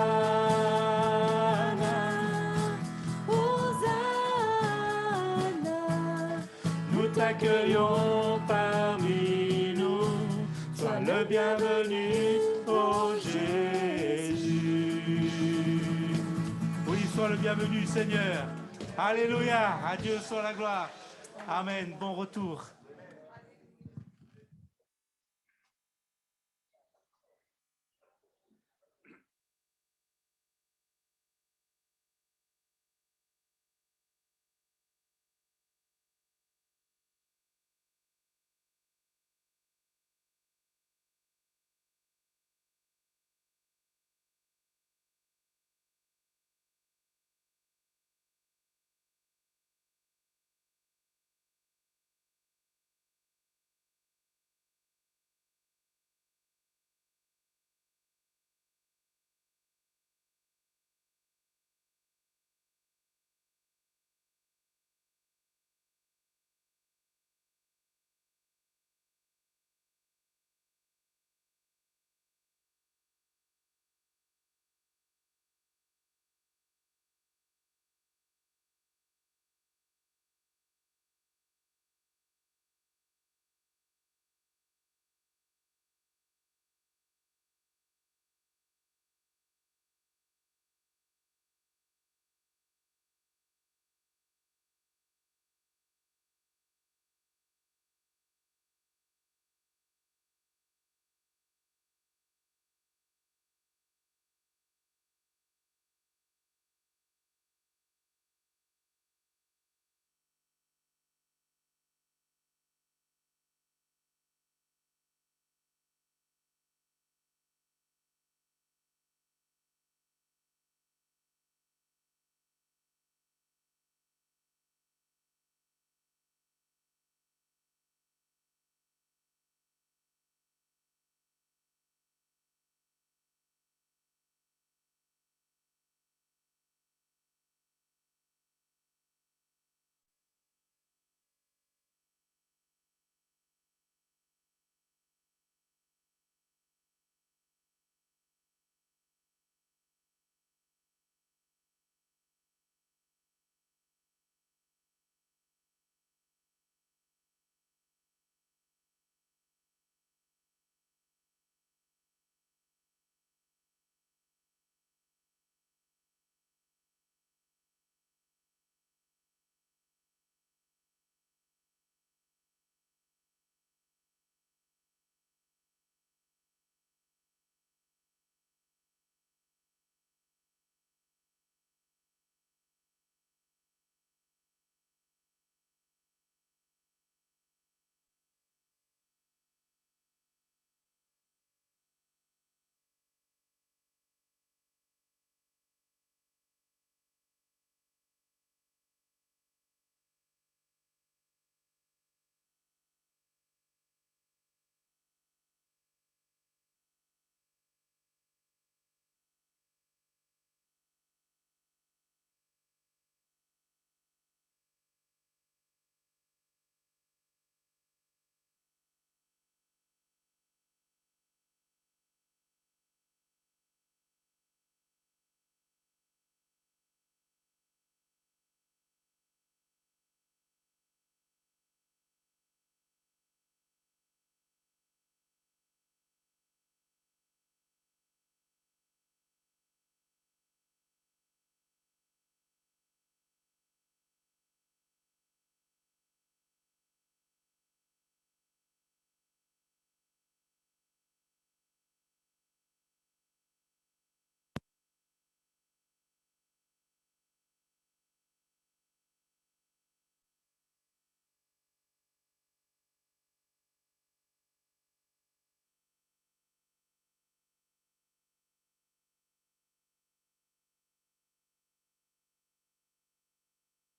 Hosanna, nous t'accueillons parmi nous, sois le bienvenu, ô Jésus. sois le bienvenu, Seigneur. Alléluia. À Dieu soit la gloire. Amen. Bon retour.